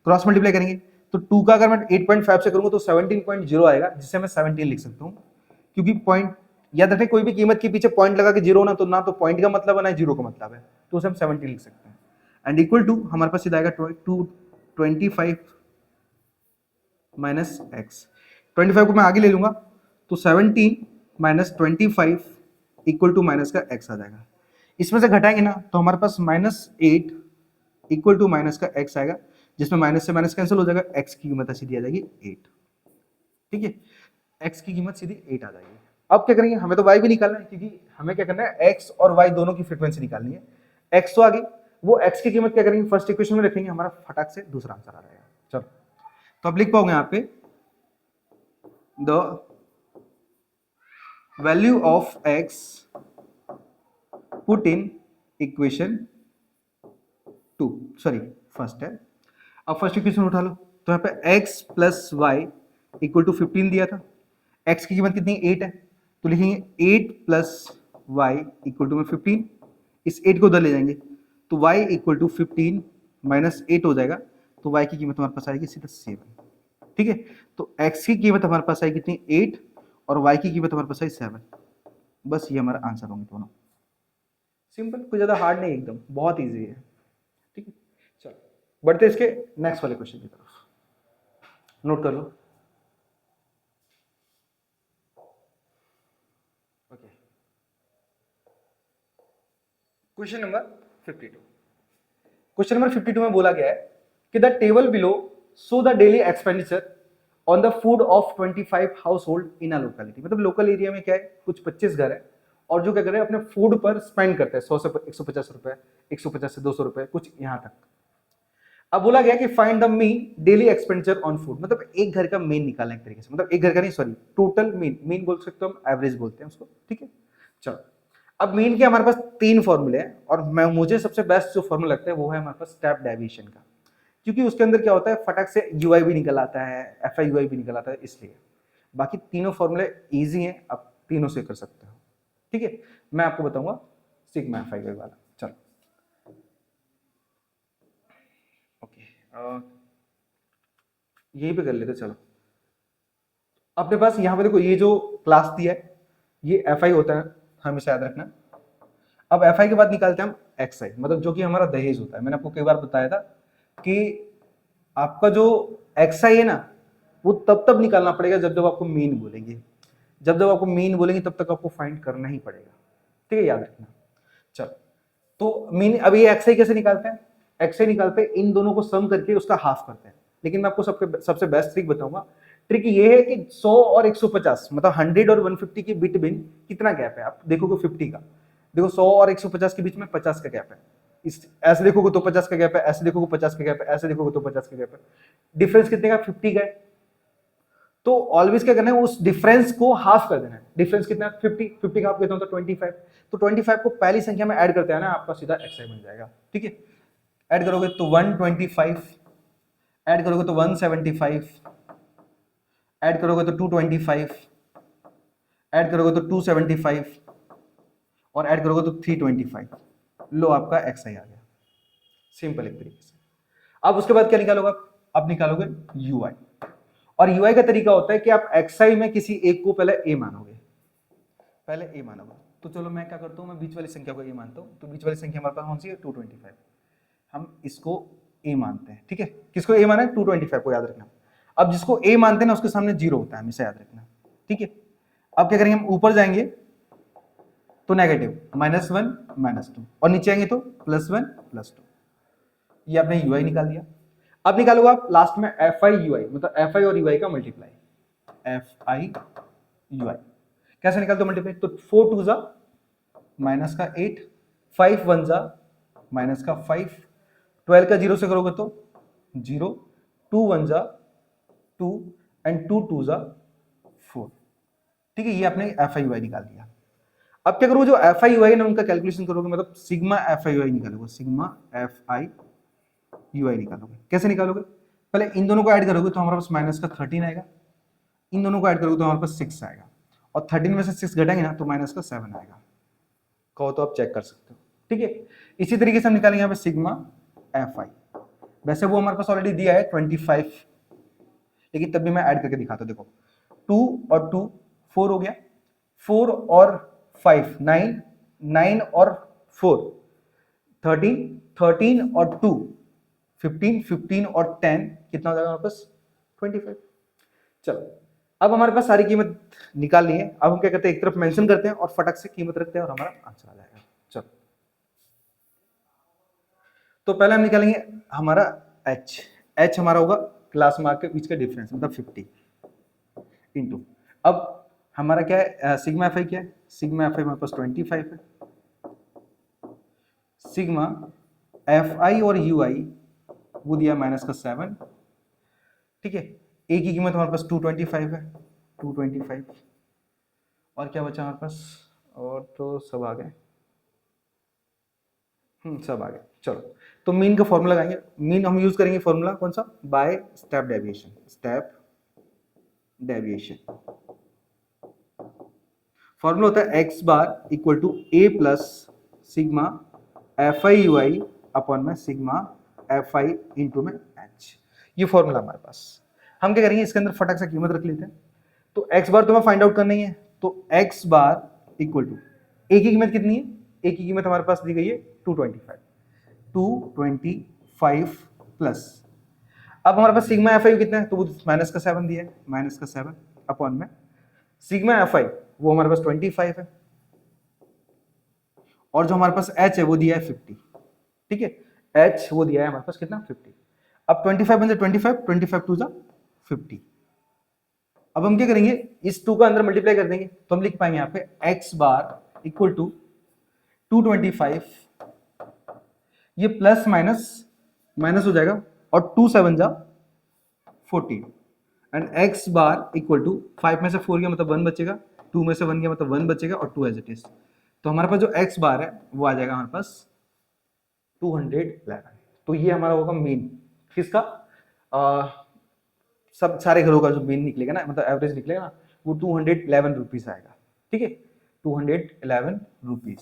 क्रॉस मल्टीप्लाई करेंगे तो 2 का अगर मैं 8.5 से करूंगा तो 17.0 आएगा, जिससे मैं 17 लिख सकता हूँ, क्योंकि पॉइंट याद रखें कोई भी कीमत के पीछे पॉइंट लगा के जीरो ना, तो ना तो पॉइंट का मतलब है ना जीरो का मतलब है, तो उसे हम 17 लिख सकते हैं। एंड इक्वल टू हमारे पास सीधा आएगा 25 माइनस एक्स, 25 को मैं आगे ले लूंगा तो 17 माइनस 25 इक्वल टू माइनस का x आ जाएगा। इसमें से घटाएंगे ना तो हमारे पास -8 इक्वल टू माइनस का x आएगा, जिसमें माइनस से माइनस कैंसिल हो जाएगा, x की कीमत सीधी आ जाएगी 8। ठीक है, x की कीमत सीधी 8 आ जाएगी। अब क्या करेंगे, हमें तो y भी निकालना है, क्योंकि हमें क्या करना है, x और y दोनों की फ्रीक्वेंसी निकालनी है। x तो आ गई, वो x की कीमत क्या करेंगे, फर्स्ट इक्वेशन में रखेंगे, हमारा फटाक से दूसरा आंसर आ जाएगा। चलो तो अब लिख पाओगे यहाँ पे the value of x put in equation 2, sorry first है। अब फर्स्ट इक्वेशन उठा लो, तो यहाँ पे x plus y equal to 15 दिया था, x की कीमत कितनी 8 है, तो लिखेंगे 8 प्लस वाई इक्वल टू में 15, इस 8 को उधर ले जाएंगे तो y इक्वल टू 15 माइनस 8 हो जाएगा, तो y की कीमत हमारे पास आएगी सीधा 7। ठीक है, तो x की कीमत हमारे पास आएगी कितनी 8 और y की कीमत हमारे पास आई 7। बस ये हमारा आंसर होंगे दोनों, सिंपल, कोई ज्यादा हार्ड नहीं, एकदम बहुत इजी है। ठीक है, चलो बढ़ते इसके नेक्स्ट वाले क्वेश्चन की तरफ, नोट कर लो। Okay, question number 52। Question number 52 में बोला गया है कि the table below show the daily expenditure on the food of 25 household in a locality, मतलब लोकल एरिया में क्या है, कुछ 25 घर है और जो क्या कर रहे हैं अपने फूड पर स्पेंड करते हैं 100 से 150 रुपए, 150 से 200 रुपए, कुछ यहां तक। अब बोला गया कि find the mean daily expenditure on food, मतलब एक घर का मीन निकालना एक तरीके से, मतलब एक घर का नहीं, सॉरी टोटल मीन, मीन बोल सकते हो हम, एवरेज बोलते हैं उसको। ठीक है, चलो अब मीन के हमारे पास 3 फॉर्मूले हैं और मुझे सबसे बेस्ट जो फॉर्मूला लगता है वो है हमारे पास स्टेप डेविएशन का, क्योंकि उसके अंदर क्या होता है, फटाक से यूआई भी निकल आता है, एफ आई यूआई भी निकल आता है, इसलिए बाकी तीनों फॉर्मूले इजी हैं, आप तीनों से कर सकते हो। ठीक है, मैं आपको बताऊंगा सिग्मा एफ आई यूआई वाला। चलो ओके, यहीं पे कर लेते। चलो अपने पास यहाँ पे देखो, ये जो क्लास दिया है ये एफ आई होता है, हमेशा याद रखना। अब एफ आई के बाद निकालते हैं हम एक्स आई, मतलब जो कि हमारा दहेज होता है। मैंने आपको कई बार बताया था कि आपका जो एक्स आई है ना, वो तब तब निकालना पड़ेगा जब जब आपको मीन बोलेंगे, जब जब आपको मीन बोलेंगे तब तक आपको फाइंड करना ही पड़ेगा। ठीक है, याद रखना। चलो तो मीन, अब ये एक्स आई कैसे निकालते हैं, एक्स आई निकालते हैं इन दोनों को सम करके उसका हाफ करते हैं, लेकिन मैं आपको सबसे बेस्ट ट्रिक बताऊंगा। ट्रिक ये है कि 100 और 150, मतलब 100 और 150 के बिटवीन कितना गैप है, आप देखोगे 50 का, देखो 100 और 150 के बीच में 50 का गैप है, इस ऐसे देखोगे तो 50 का गैप है, ऐसे देखोगे 50 का गैप है, ऐसे देखोगे तो 50 का गैप है, डिफरेंस कितने का 50 का है। तो ऑलवेज क्या करना है, उस डिफरेंस को हाफ कर देना है। डिफरेंस कितना है 50, 50 का हाफ कितना होता है 25, तो 25 को पहली संख्या में ऐड करते हैं ना, आपका सीधा एक्सआई बन जाएगा। ठीक है, ऐड करोगे तो 125, ऐड करोगे तो 175, ऐड करोगे तो 225, ऐड करोगे तो 275 और ऐड करोगे तो 325। लो आपका एक्स आई आ गया, सिंपल एक तरीके से। अब उसके बाद क्या निकालोगे, अब निकालोगे यू आई, और यू आई का तरीका होता है कि आप एक्स आई में किसी एक को पहले ए मानोगे, पहले ए मानोगे। तो चलो मैं क्या करता हूं, मैं बीच वाली संख्या को ए मानता हूं, तो बीच वाली संख्या हमारे पास कौन सी है 225, हम इसको ए मानते हैं, ठीक है। किसको ए माना है? 225 को याद रखना। अब जिसको ए मानते हैं ना उसके सामने जीरो होता है, हमेशा याद रखना, ठीक है। अब क्या करेंगे, हम ऊपर जाएंगे तो नेगेटिव -1 -2 और नीचे आएंगे तो +1 +2। ये आपने यूआई निकाल दिया। अब निकालोगे आप लास्ट में एफ आई यूआई, मतलब एफ आई और यूआई का मल्टीप्लाई, एफ आई यूआई कैसे निकालते हो मल्टीप्लाई? तो 4 2 जा -8, 5 1 जा -5, 12 का 0 से करोगे तो 0, 2 1 जा 2 एंड 2 2 जा 4, ठीक है। ये आपने एफ आई यूआई निकाल दिया। अब क्या करोगे, जो एफ आई यूआई ना उनका कैलकुलेशन करोगे, मतलब सिग्मा एफ आई यूआई निकालोगे, सिग्मा एफ आई यूआई निकालोगे। कैसे निकालोगे? पहले इन दोनों को ऐड करोगे तो हमारे पास -13 आएगा, इन दोनों को ऐड करोगे तो हमारे पास 6 आएगा, और 13 में से 6 घटाएंगे ना तो -7 आएगा। कहो तो आप चेक कर सकते हो, ठीक है। इसी तरीके से हम निकालेंगे यहाँ पे सिग्मा एफ आई। वैसे वो हमारे पास ऑलरेडी दिया है 25, लेकिन तब भी मैं ऐड करके दिखाता हूँ। देखो 2 और 2 4 हो गया, 4 और 5 9, 9 और 4 13, 13 और 2 15, 15 और 10 कितना हो जाएगा हमारे पास? 25। चलो अब हमारे पास सारी कीमत निकाल ली है। अब हम क्या करते हैं, एक तरफ मेंशन करते हैं और फटक से कीमत रखते हैं और हमारा आंसर आ जाएगा। चलो तो पहले हम निकालेंगे हमारा h। h हमारा होगा क्लास मार्क के बीच का डिफरेंस, मतलब 50 इंटू, अब हमारा क्या है, सिग्मा एफ आई क्या है? सिग्मा एफ आई हमारे पास 25 है। सिग्मा एफ आई और यू आई वो दिया -7, ठीक है। ए की कीमत हमारे पास 225 है, 225, और क्या बचा हमारे पास? और तो सब आ गए, सब आ गए। चलो तो मीन का फॉर्मूला लगाएंगे। मीन हम यूज करेंगे फॉर्मूला कौन सा? By step deviation, step deviation. Formula होता है x bar equal to a plus sigma f i u i upon में सिग्मा एफ आई इंटू में h। ये फॉर्मूला हमारे पास। हम क्या करेंगे, इसके अंदर फटाक से कीमत रख लेते हैं। तो x बार तुम्हें फाइंड आउट करनी है, तो x bar equal to a की कीमत कितनी है? a की कीमत हमारे पास दी गई है 225, 225 प्लस, अब हमारे पास सिग्मा एफ आई कितना है? तो वो -7 दिया है, -7 अपॉन में सिग्मा एफ आई वो हमारे पास 25 है, और जो हमारे पास h है वो दिया है 50, ठीक है। h वो दिया है हमारे पास कितना? 50। अब 25 बन जाए 25, 25 टू जा 50। अब हम क्या करेंगे, इस 2 का अंदर मल्टीप्लाई कर देंगे तो हम लिख पाएंगे यहाँ पे x बार इक्वल टू 225, ये प्लस माइनस माइनस हो जाएगा, और 2 7 जा 14, and x bar equal to 5 में से 4 गया मतलब 1 बचेगा, 2 में से 1 गया मतलब 1 बचेगा, और 2 एज इट इज। तो हमारे पास जो x बार है वो आ जाएगा हमारे पास 211। तो ये हमारा होगा मीन किसका? सब सारे घरों का जो मीन निकलेगा ना, मतलब एवरेज निकलेगा ना, वो 211 रुपीज आएगा, ठीक है। 211 रुपीज।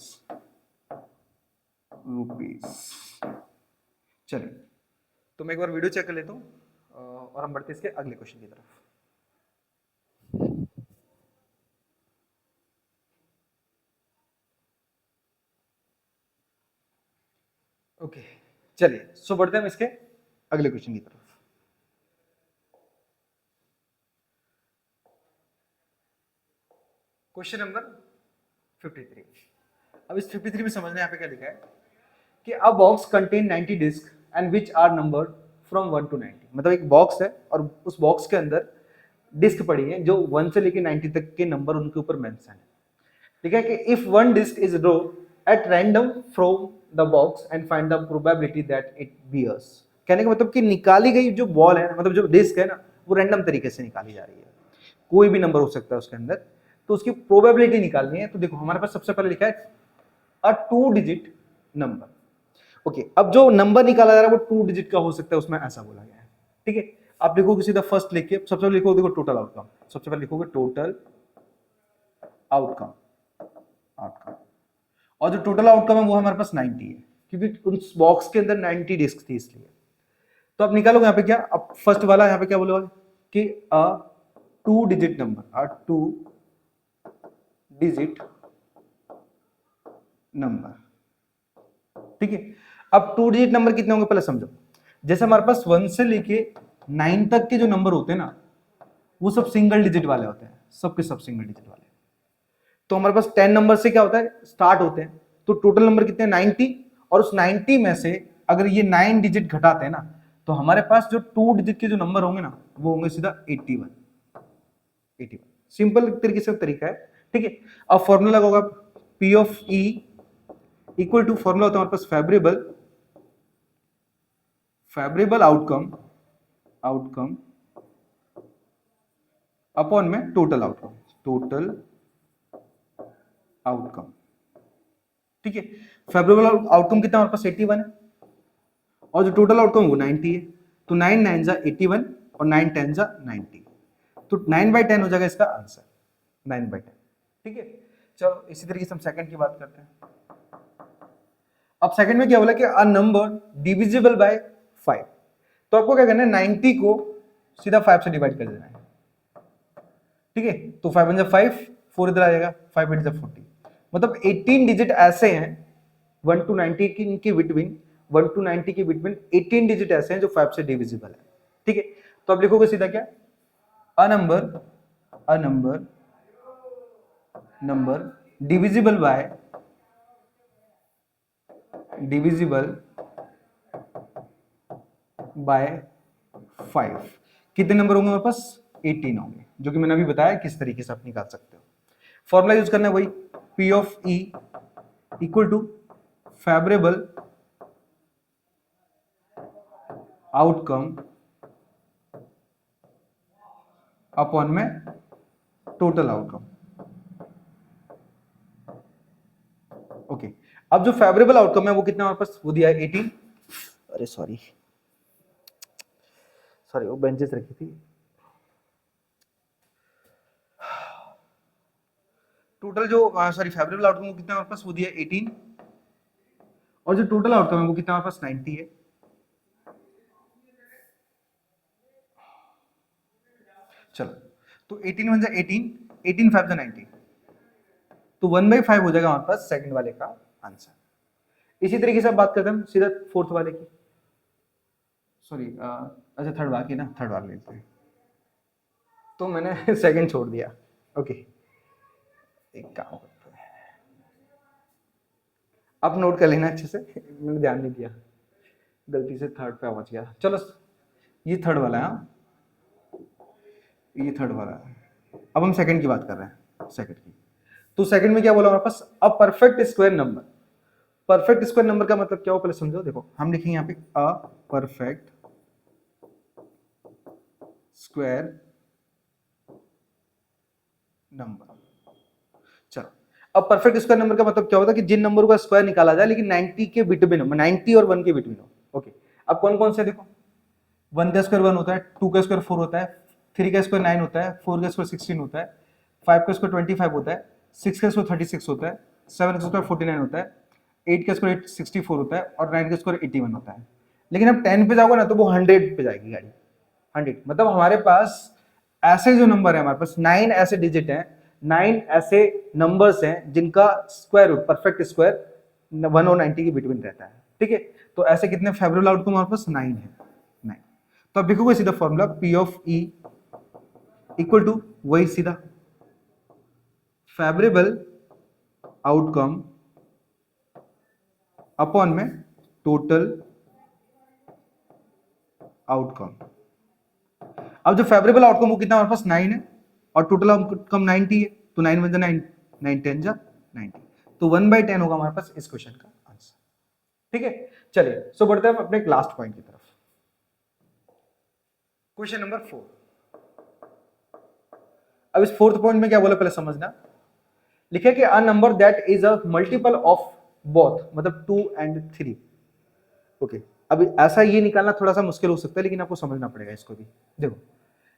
चलिए तो मैं एक बार वीडियो चेक कर लेता हूँ और हम बढ़ते इसके अगले क्वेश्चन की तरफ। ओके चलिए सो बढ़ते हैं हम इसके अगले क्वेश्चन की तरफ। Question number 53। अब इस 53 में समझना यहाँ पे क्या लिखा है कि a box contain 90 disc and which are numbered from 1 to 90। मतलब एक बॉक्स है और उस बॉक्स के अंदर डिस्क पड़ी है जो 1 से लेके 90 तक के नंबर उनके ऊपर मेंशन है। ठीक है कि if one disc is draw at random from the box and find the probability that it bears. कहने का मतलब कि निकाली गई जो बॉल है, मतलब जो डिस्क है ना, वो रैंडम तरीके से निकाली जा रही है, कोई भी नंबर हो सकता है उसके अंदर, तो उसकी प्रोबेबिलिटी निकालनी है। तो देखो हमारे पास सबसे पहले लिखा है अ 2 डिजिट नंबर। ओके अब जो नंबर निकाला जा रहा है वो 2 डिजिट का हो सकता है, उसमें ऐसा बोला गया है, ठीक है। आप लिखोगे सीधा फर्स्ट लिखिए, सबसे पहले लिखोगे देखो टोटल आउटकम, सबसे पहले लिखोगे टोटल आउटकम, और जो टोटल आउटकम है वो हमारे पास 90 है, क्योंकि उस बॉक्स के अंदर 90 डिस्क थी इसलिए। तो आप निकालोगे यहाँ पे क्या, अब फर्स्ट वाला यहाँ पे क्या बोलोगे कि अ 2 डिजिट नंबर, अ 2 डिजिट नंबर, ठीक है। अब 2 डिजिट नंबर कितने होंगे पहले समझो। जैसे हमारे पास 1 से लेके 9 तक के जो नंबर होते हैं ना, वो सब सिंगल डिजिट वाले होते हैं, सब के सब सिंगल डिजिट वाले। तो हमारे पास 10 नंबर से क्या होता है, स्टार्ट होते हैं। तो टोटल नंबर कितने हैं, 90, और उस 90 में से अगर ये 9 डिजिट घटाते हैं ना, तो हमारे पास जो 2 डिजिट के जो नंबर होंगे ना, वो होंगे सीधा 81। सिंपल तरीके से तरीका है, ठीक है। अब फॉर्मूला लगा होगा P of E equal to, formula होता है हमारे पास फेवरेबल आउटकम अपॉन में टोटल आउटकम, ठीक है। फेवरेबल आउटकम कितना हमारे पास 81 है, और जो टोटल आउटकम वो 90 है। तो 9 9 जा 81 और 9 10 जा 90, तो 9/10 हो जाएगा इसका आंसर, 9/10, ठीक है। चलो इसी तरीके से हम सेकंड की बात करते हैं। अब सेकंड में क्या बोला कि अ नंबर डिविजिबल बाय 5। तो आपको क्या करना है, 90 को सीधा 5 से डिवाइड कर देना है, ठीक है। तो 5 1 जा 5, 4 इधर आ जाएगा, 5 8 जा 40। मतलब 18 डिजिट ऐसे हैं 1 to 90 के बिटवीन, 1 to 90 के बिटवीन 18 डिजिट ऐसे हैं जो 5 से डिविजिबल है, ठीक है। तो आप लिखोगे सीधा क्या, अ नंबर डिविजिबल बाय 5। कितने नंबर होंगे हमारे पास, 18 होंगे, जो कि मैंने अभी बताया किस तरीके से आप निकाल सकते हो। फॉर्मूला यूज करना है वही, P of E equal to favourable outcome upon में टोटल आउटकम, ओके। अब जो फेवरेबल आउटकम है वो कितना हमारे पास, वो दिया है 18। अरे सॉरी वो बेंचेस रखी थी। टोटल जो फेवरेबल आउटकम कितना हमारे पास, वो दिया 18, और जो टोटल आउटकम है वो कितना हमारे पास 90 है। चलो, तो 18 1 जा 18, 18 5 जा 90, तो 1/5 हो जाएगा हमारे पास सेकंड वाले का आंसर। इसी तरीके से आप बात करते हैं सीधा फोर्थ वाले की, सॉरी अच्छा थर्ड बाकी ना, थर्ड वाले लेते हैं। तो मैंने सेकंड छोड़ दिया, ओके। एक काम करते हैं, आप नोट कर लेना अच्छे से, मैंने ध्यान नहीं दिया, गलती से थर्ड पे पहुंच गया। चलो ये थर्ड वाला है, हाँ ये थर्ड वाला है। अब हम सेकंड की बात कर रहे हैं, सेकंड की। तो सेकंड में क्या बोला हमारे पास, a perfect square number. Perfect square number का मतलब क्या हो, पहले समझो। देखो हम लिखेंगे यहाँ पे अ परफेक्ट स्क्वायर नंबर। चलो, अब परफेक्ट स्क्वायर नंबर का मतलब क्या होता है कि जिन नंबरों का स्क्वायर निकाला जाए लेकिन 90 के बिटवीन हो, 90 और 1 के बिटवीन हो, ओके। अब कौन कौन से, देखो 1 का स्क्वायर 1 होता है, 2 का स्क्वायर 4 होता है, 3 का स्क्वायर 9 होता है, 4 का स्क्वायर 16 होता है, 5 का स्क्वायर 25 होता है, 6 का स्क्वायर 36 होता है, 7 का स्क्वायर 49 होता है, 8 का स्क्वायर 64 होता है, और 9 का स्क्वायर 81 होता है। लेकिन अब 10 पे जाओगे ना तो वो 100 पे जाएगी गाड़ी, 100। मतलब हमारे पास ऐसे जो नंबर है, हमारे पास 9 ऐसे डिजिट हैं, 9 ऐसे नंबर्स हैं जिनका स्क्वायर रूट, परफेक्ट स्क्वायर 1 और 90 के बिटवीन रहता है, ठीक है। तो ऐसे कितने फेवरेबल आउटकम हमारे पास 9 है, 9। तो अब देखोगे सीधा formula P of E equal to वही सीधा फेवरेबल आउटकम अपॉन में टोटल आउटकम। अब जो फेवरेबल आउटकम वो कितना हमारे पास 9 है, और टोटल आउटकम 90 है, तो 9 1 जा 9, 9 10 जा 90, तो 1/10 होगा हमारे पास इस क्वेश्चन का आंसर, ठीक है। चलिए सो बढ़ते हैं अपने लास्ट पॉइंट की तरफ। Question number 4। अब इस फोर्थ पॉइंट में क्या बोला पहले समझना। लिखे कि a number that is a multiple of both, मतलब 2 and 3, ओके। अब ऐसा ये निकालना थोड़ा सा मुश्किल हो सकता है, लेकिन आपको समझना पड़ेगा इसको भी। देखो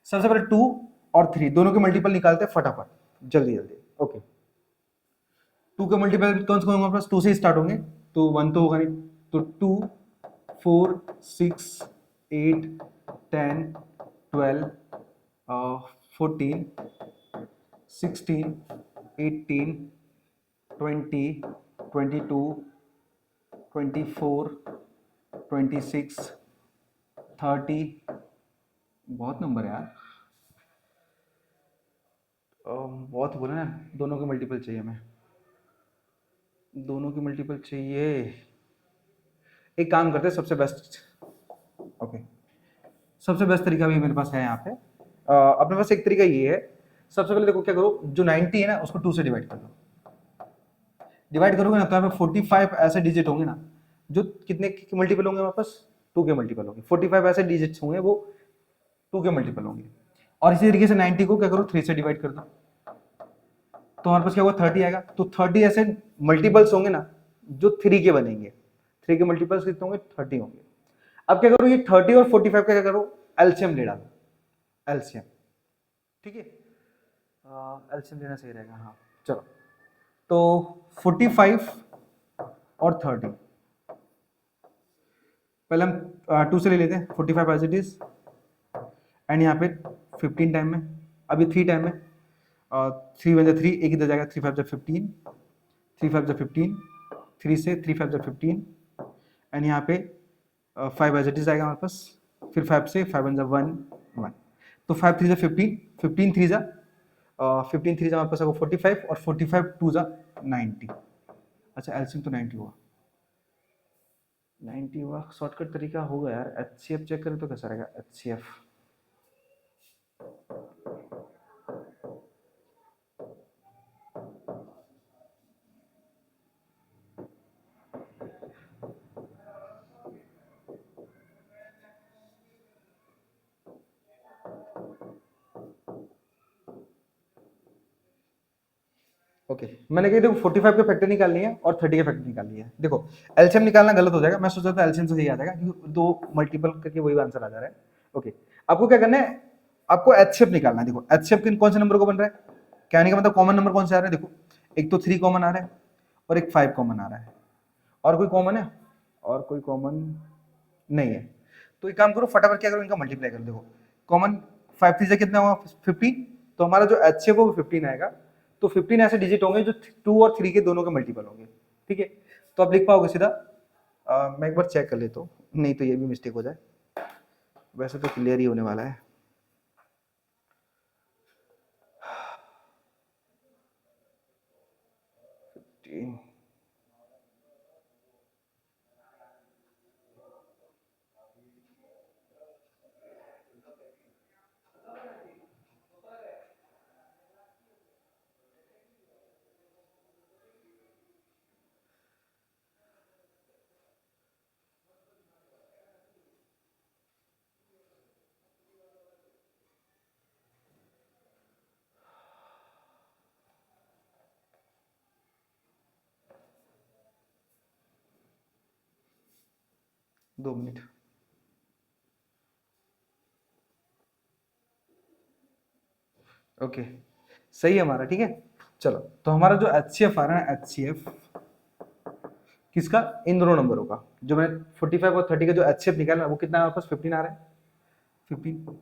सबसे पहले 2 और 3 दोनों के मल्टीपल निकालते हैं फटाफट, जल्दी जल्दी, ओके। 2 के मल्टीपल कौन से होंगे, 2 से स्टार्ट होंगे, तो 1 तो होगा नहीं, तो 2 4 6 8 10 12 14 16 18 20 22 24 26 30, बहुत नंबर है यार, बहुत बोले ना, दोनों के मल्टीपल चाहिए हमें, दोनों की मल्टीपल चाहिए। एक काम करते हैं, सबसे बेस्ट, ओके, सबसे बेस्ट तरीका भी मेरे पास है यहाँ पे। अपने पास एक तरीका ये है, सबसे पहले देखो क्या करो, जो 90 है ना उसको 2 से डिवाइड कर दो। डिवाइड करोगे ना तो यहाँ पे 45 ऐसे डिजिट होंगे ना जो कितने के मल्टीपल होंगे हमारे पास, 2 के मल्टीपल होंगे। 45 ऐसे डिजिट्स होंगे वो 2 के मल्टीपल होंगे। और इसी तरीके से 90 को क्या करो, 3 से डिवाइड कर दो, तो हमारे पास क्या होगा, 30 आएगा। तो 30 ऐसे मल्टीपल्स होंगे ना जो 3 के बनेंगे, 3 के मल्टीपल्स कितने होंगे, 30 होंगे। अब क्या करो, ये 30 और 45 का क्या करो, एलसीएम ले डालो, एलसीएम, ठीक है, एलसीएम लेना सही रहेगा, हाँ चलो। तो 45 और 30, पहले हम 2 से ले लेते हैं, 45 एज इट इज, एंड यहाँ पे 15 टाइम में, अभी 3 टाइम में, 3 वन 3, एक इधर जाएगा, 3 5 15, 3 5 15, 3 से 3 5 15, एंड यहाँ पे 5 एज इट इज आएगा हमारे पास, फिर 5 से 5 वन 1 1, तो 5 3 15, 15 3 जा 15 3 जा हमारे पास आएगा 45, और 45 2 जा 90। अच्छा एलसीएम तो 90 हुआ, 90 हुआ, शॉर्टकट तरीका होगा यार, एचसीएफ चेक करें तो कैसा रहेगा, एचसीएफ, ओके मैंने कही देखो 45 के फैक्टर निकालनी है और 30 के फैक्टर निकालनी है। देखो एलसीएम निकालना गलत हो जाएगा, मैं सोचा था एलसीएम से सही आ जाएगा क्योंकि दो मल्टीपल करके वही आंसर आ जा रहा है। ओके आपको क्या करना है, आपको एचसीएफ निकालना है। देखो एचसीएफ किन कौन से नंबर को बन रहा है, कहने का मतलब कॉमन नंबर कौन से आ रहा है, देखो एक तो 3 कॉमन आ रहा है और एक 5 कॉमन आ रहा है, और कोई कॉमन है, और कोई कॉमन नहीं है। तो एक काम करो, फटाफट क्या करो, इनका मल्टीप्लाई करो। देखो कॉमन 5 3 से कितना हुआ 15, तो हमारा जो एचसीएफ है वो 15 आएगा। तो 15 ऐसे डिजिट होंगे जो 2 और 3 के दोनों के मल्टीपल होंगे, ठीक है। तो आप लिख पाओगे सीधा, मैं एक बार चेक कर लेता हूँ, नहीं तो ये भी मिस्टेक हो जाए, वैसे तो क्लियर ही होने वाला है। दो मिनट, ओके सही है हमारा, ठीक है। चलो तो हमारा जो एचसीएफ आ रहा है, एचसीएफ किसका, इन दोनों नंबरों का, जो मैंने 45 और 30 का जो एचसीएफ निकाला वो कितना है हमारे पास, 15 आ रहा है, 15।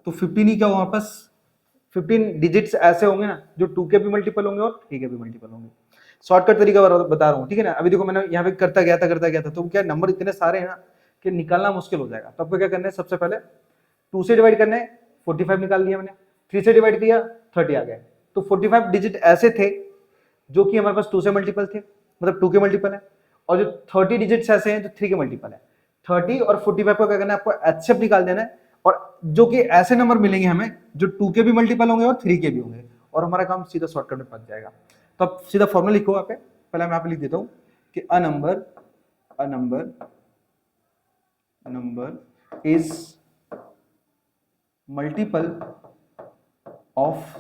तो 15 ही क्या हुआ हमारे पास, 15 डिजिट्स ऐसे होंगे ना जो 2 के भी मल्टीपल होंगे और 3 के भी मल्टीपल होंगे। शॉर्टकट तरीका बता रहा हूँ, ठीक है ना। अभी देखो मैंने यहाँ पे करता गया था तो क्या नंबर इतने सारे हैं ना कि निकालना मुश्किल हो जाएगा। तो आपको क्या करना है, सबसे पहले 2 से डिवाइड करना है, 45 निकाल लिया मैंने, 3 से डिवाइड किया 30 आ गया। तो 45 डिजिट ऐसे थे जो कि हमारे पास 2 से मल्टीपल थे, मतलब 2 के मल्टीपल है, और जो 30 डिजिट्स ऐसे हैं जो 3 के मल्टीपल है। 30 और 45 को क्या करना है, आपको एचसीएफ निकाल देना है, और जो कि ऐसे नंबर मिलेंगे हमें जो 2 के भी मल्टीपल होंगे और 3 के भी होंगे, और हमारा काम सीधा शॉर्टकट में पहुंच जाएगा। तो आप सीधा फॉर्मूला लिखो यहाँ पे, पहले मैं यहाँ पे लिख देता हूँ कि a number is multiple of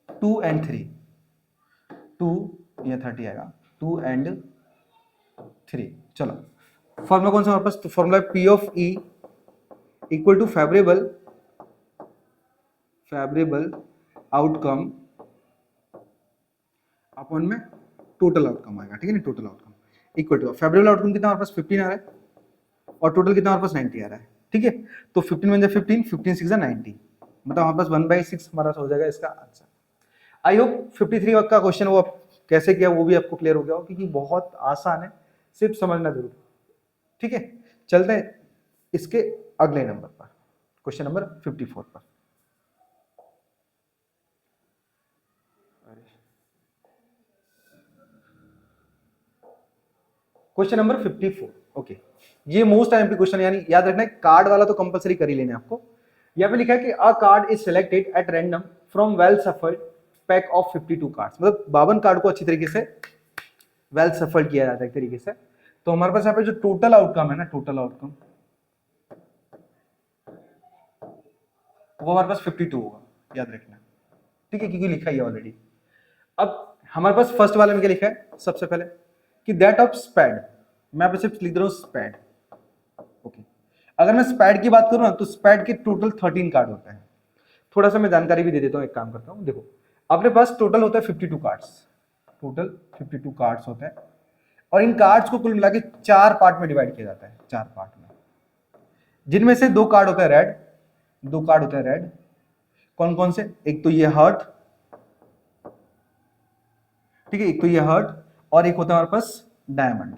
2 and 3, 2 या 30 आएगा, 2 and 3। चलो फॉर्मूला कौन सा हमारे पास, तो formula P of E equal to favourable outcome upon में टोटल आउटकम आएगा, ठीक है ना। Total outcome equal to favourable outcome कितना हमारे पास 15 आ रहा है, और टोटल कितना हमारे पास 90 आ रहा है, ठीक है। तो 15 वन 15, 15 6 90, मतलब हमारे पास 1/6 हमारा हो जाएगा इसका आंसर। आई होप 53 का क्वेश्चन वो कैसे किया वो भी आपको क्लियर हो गया हो, क्योंकि बहुत आसान है, सिर्फ समझना जरूर, ठीक है। चलते हैं इसके अगले नंबर पर, क्वेश्चन नंबर 54 पर। Question number 54, okay. ये मोस्ट टाइम क्वेश्चन, यानी याद रखना है, कार्ड वाला तो कंपलसरी कर ही लेना आपको। यहाँ पे लिखा है कि अ card is selected eight random from well shuffled pack of 52 cards, मतलब 52 कार्ड को अच्छी तरीके से वेल सफल्ड किया जाता है एक तरीके से। तो हमारे पास यहाँ पे जो टोटल आउटकम है ना, टोटल आउटकम वो हमारे पास 52 होगा, याद रखना, ठीक है, क्योंकि लिखा ही है ऑलरेडी। अब हमारे पास फर्स्ट वाले में क्या लिखा है, सबसे पहले कि दैट ऑफ स्पैड, मैं यहाँ पे सिर्फ लिख दे रहा हूँ स्पैड, ओके। अगर मैं स्पैड की बात करूँ ना, तो स्पैड के टोटल 13 कार्ड होते हैं। थोड़ा सा मैं जानकारी भी दे देता हूँ, एक काम करता हूँ, देखो अपने पास टोटल होता है 52 कार्ड्स, टोटल 52 कार्ड्स होते हैं, और इन कार्ड्स को कुल मिला के 4 पार्ट में डिवाइड किया जाता है, 4 पार्ट में, जिनमें से 2 कार्ड होता है रेड, 2 कार्ड होता है रेड। कौन कौन से, एक तो ये हार्ट, ठीक है, एक तो ये हार्ट, और एक होता है हमारे पास डायमंड,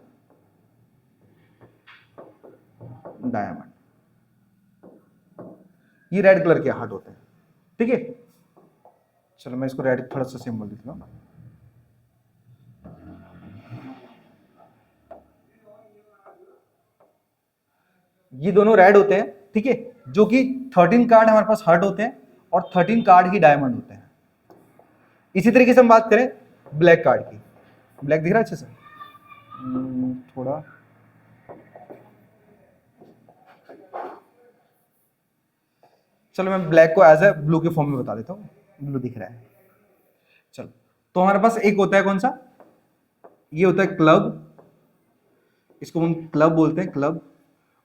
डायमंड, ये रेड कलर के हार्ट होते हैं, ठीक है। चलो मैं इसको रेड थोड़ा सा सिंबल लिख लूं, ये दोनों रेड होते हैं, ठीक है, जो कि 13 कार्ड हमारे पास हार्ट होते हैं और 13 कार्ड ही डायमंड होते हैं। इसी तरीके से हम बात करें ब्लैक कार्ड की, ब्लैक दिख रहा है अच्छे से, थोड़ा चलो मैं ब्लैक को एज ए ब्लू के फॉर्म में बता देता हूँ, ब्लू दिख रहा है। चलो तो हमारे पास एक होता है कौन सा, ये होता है क्लब, इसको हम क्लब बोलते हैं, क्लब,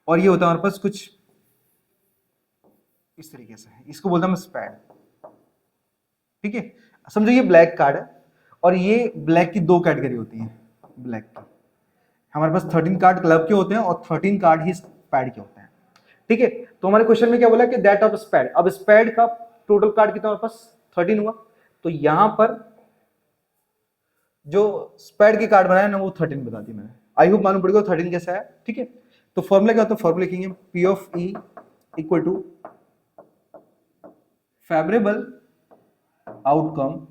और ये होता है हमारे पास कुछ इस तरीके से, इसको बोलते हैं स्पैड, ठीक है। समझो ये ब्लैक कार्ड है, और ये ब्लैक की 2 कैटेगरी होती है, ब्लैक की हमारे पास 13 कार्ड क्लब के होते हैं और 13 कार्ड ही स्पैड के होते हैं, ठीक है। तो हमारे क्वेश्चन में क्या बोला कि दैट ऑफ स्पैड, अब स्पैड का टोटल कार्ड कितना हमारे पास 13 हुआ, तो यहां पर जो स्पैड के कार्ड बनाया ना वो 13 बता दी मैंने, आई होप मालूम पड़ेगा 13 कैसे आया, ठीक है। तो फॉर्मूला क्या होता है, फॉर्मूला लिखेंगे P of E equal to favourable outcome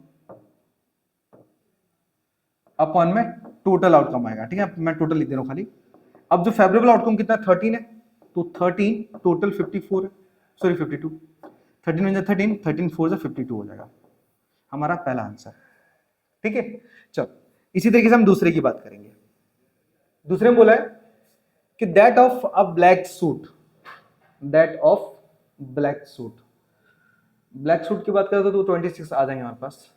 upon में टोटल आउटकम आएगा, ठीक है, मैं टोटल लिख दे रहा हूं खाली। अब जो फेवरेबल आउटकम कितना है 13 है, तो 13 टोटल 54 है, सॉरी 52, 13 में 13, 13 4 से 52 हो जाएगा हमारा पहला आंसर, ठीक है। चलो इसी तरीके से हम दूसरे की बात करेंगे। दूसरे में बोला है कि that of a black suit, that of black suit, black suit की बात करें तो 26 आ जाएंगे हमारे पास,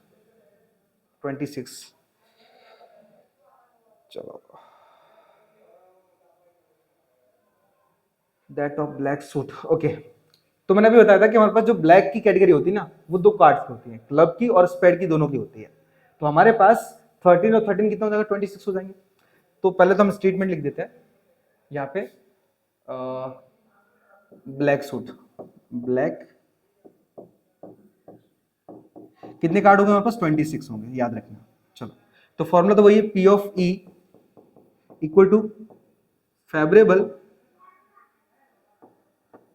26। चलो that of black suit, okay. तो मैंने अभी बताया था कि हमारे पास जो ब्लैक की कैटेगरी होती है ना, वो 2 कार्ड्स होती है, क्लब की और स्पेड की, दोनों की होती है। तो हमारे पास 13 और 13 कितना हो जाएगा, 26 हो जाएंगे। तो पहले तो हम स्टेटमेंट लिख देते हैं यहाँ पे, ब्लैक सूट, ब्लैक कितने कार्ड होंगे हमारे पास, 26 होंगे, याद रखना। चलो तो फॉर्मूला तो वही है, P of E equal to favourable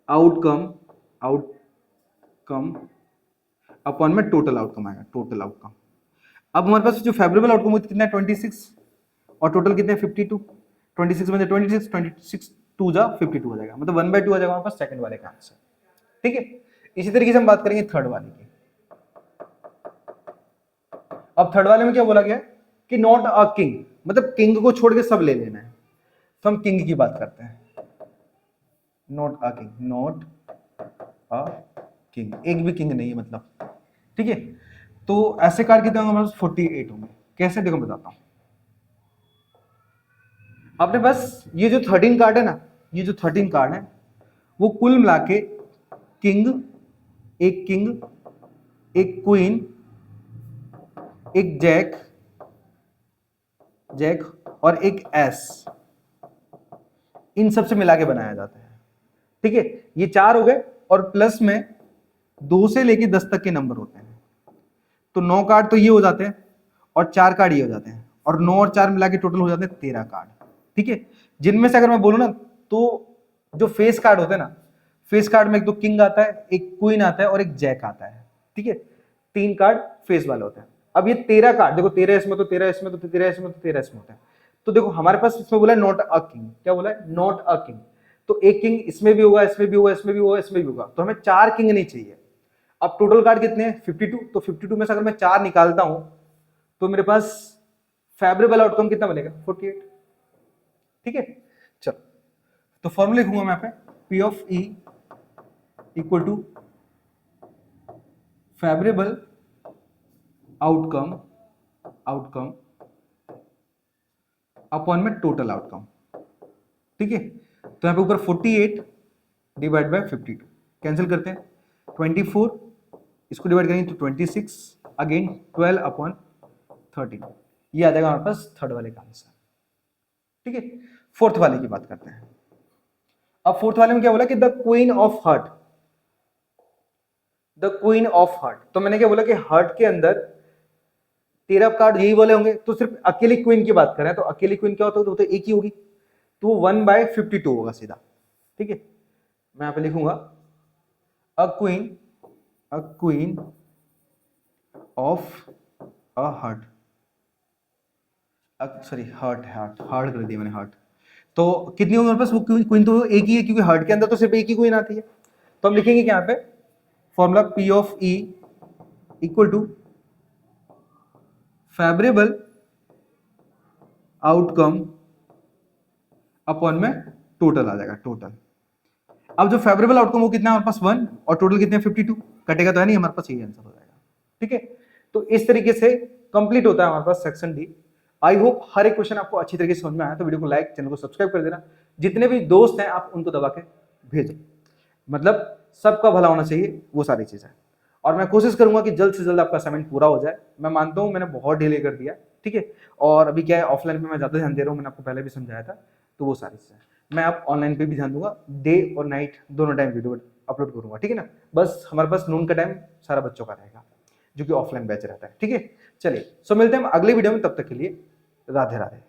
outcome upon में टोटल आउटकम आएगा, टोटल आउटकम। अब हमारे पास जो फेवरेबल आउटकम कितना है 26, और टोटल कितने हैं 52, 26 में 26 2 जा 52 हो जाएगा, मतलब 1/2 आ जाएगा हमारे पास सेकंड वाले का आंसर, ठीक है। इसी तरीके से हम बात करेंगे थर्ड वाले की। अब थर्ड वाले में क्या बोला गया कि नॉट अ किंग, मतलब किंग को छोड़ के सब ले लेना है, तो हम किंग की बात करते हैं, not a king, not a king, एक भी किंग नहीं है मतलब, ठीक है। तो ऐसे कार्ड कितने होंगे हमारे पास, 48 होंगे। कैसे, देखो बताता हूं। अपने पास ये जो 13 कार्ड है ना, ये जो 13 कार्ड है वो कुल मिला के किंग, एक क्वीन, एक जैक और एक एस, इन सब से मिला के बनाया जाता है, ठीक है। ये 4 हो गए, और प्लस में 2 से लेके 10 तक के नंबर होते हैं, तो 9 कार्ड तो ये हो जाते हैं, और 4 कार्ड ये हो जाते हैं, और 9 और 4 मिला के टोटल हो जाते हैं 13 कार्ड, ठीक है। जिनमें से अगर मैं बोलूं ना, तो जो फेस कार्ड होते हैं ना, फेस कार्ड में एक तो किंग आता है, एक क्वीन आता है और एक जैक आता है, ठीक है, 3 कार्ड फेस वाले होते हैं। अब ये 13 कार्ड देखो, 13 इसमें तो 13 इसमें तो 13 इसमें तो 13 इसमें होते हैं। तो देखो हमारे पास इसमें बोला है नॉट अ किंग, क्या बोला है, नॉट अ किंग। तो एक किंग इसमें भी होगा, इसमें भी होगा, इसमें भी होगा, इसमें भी होगा, तो हमें 4 किंग नहीं चाहिए। अब टोटल कार्ड कितने हैं, 52, तो 52 में से अगर मैं 4 निकालता हूं तो मेरे पास फेवरेबल आउटकम कितना बनेगा, 48, ठीक है। चलो तो फॉर्मूला लिखूंगा मैं यहाँ पे, P of E equal to favourable outcome upon में टोटल आउटकम, ठीक है। तो यहां पे ऊपर 48 डिवाइड बाय 52 कैंसिल करते हैं, 24 इसको डिवाइड करेंगे तो 26, अगेन 12 अपॉन 13, ये आ जाएगा हमारे पास थर्ड वाले का आंसर, ठीक है। फोर्थ वाले की बात करते हैं। अब फोर्थ वाले में क्या बोला कि the queen of heart, the queen of heart, तो मैंने क्या बोला कि हार्ट के अंदर 13 कार्ड यही वाले होंगे, तो सिर्फ अकेली क्वीन की बात करें तो अकेली क्वीन क्या होता है, तो एक ही होगी, तो 1/52 होगा सीधा, ठीक है। मैं यहां पे लिखूंगा a queen of a heart, sorry heart कर दिया मैंने, हार्ट। तो कितनी होगी हमारे पास, वो क्वीन तो एक ही है, क्योंकि हार्ट के अंदर तो सिर्फ एक ही क्वीन आती है। तो हम लिखेंगे क्या यहाँ पे, formula P of E equal to favourable outcome upon में टोटल आ जाएगा, टोटल। अब जो फेवरेबल आउटकम वो कितना है हमारे पास 1, और टोटल कितने 52, कटेगा तो है नहीं, हमारे पास यही आंसर हो जाएगा, ठीक है। तो इस तरीके से कंप्लीट होता है हमारे पास सेक्शन डी। आई होप हर एक क्वेश्चन आपको अच्छी तरीके से समझ में आया, तो वीडियो को लाइक, चैनल को सब्सक्राइब कर देना, जितने भी दोस्त हैं आप उनको दबा के भेजो, मतलब सबका भला होना चाहिए, वो सारी चीजें। और मैं कोशिश करूंगा कि जल्द से जल्द आपका असाइनमेंट पूरा हो जाए। मैं मानता हूं मैंने बहुत डिले कर दिया, ठीक है, और अभी क्या है ऑफलाइन पे मैं ज्यादा ध्यान दे रहा हूँ, मैंने आपको पहले भी समझाया था, तो वो सारी चीजें मैं आप ऑनलाइन पे भी ध्यान दूंगा, डे और नाइट दोनों टाइम वीडियो अपलोड करूंगा, ठीक है ना। बस हमारे पास नून का टाइम सारा बच्चों का रहेगा, जो कि ऑफलाइन बैच रहता है, ठीक है। चलिए सो मिलते हैं हम अगले वीडियो में, तब तक के लिए राधे राधे।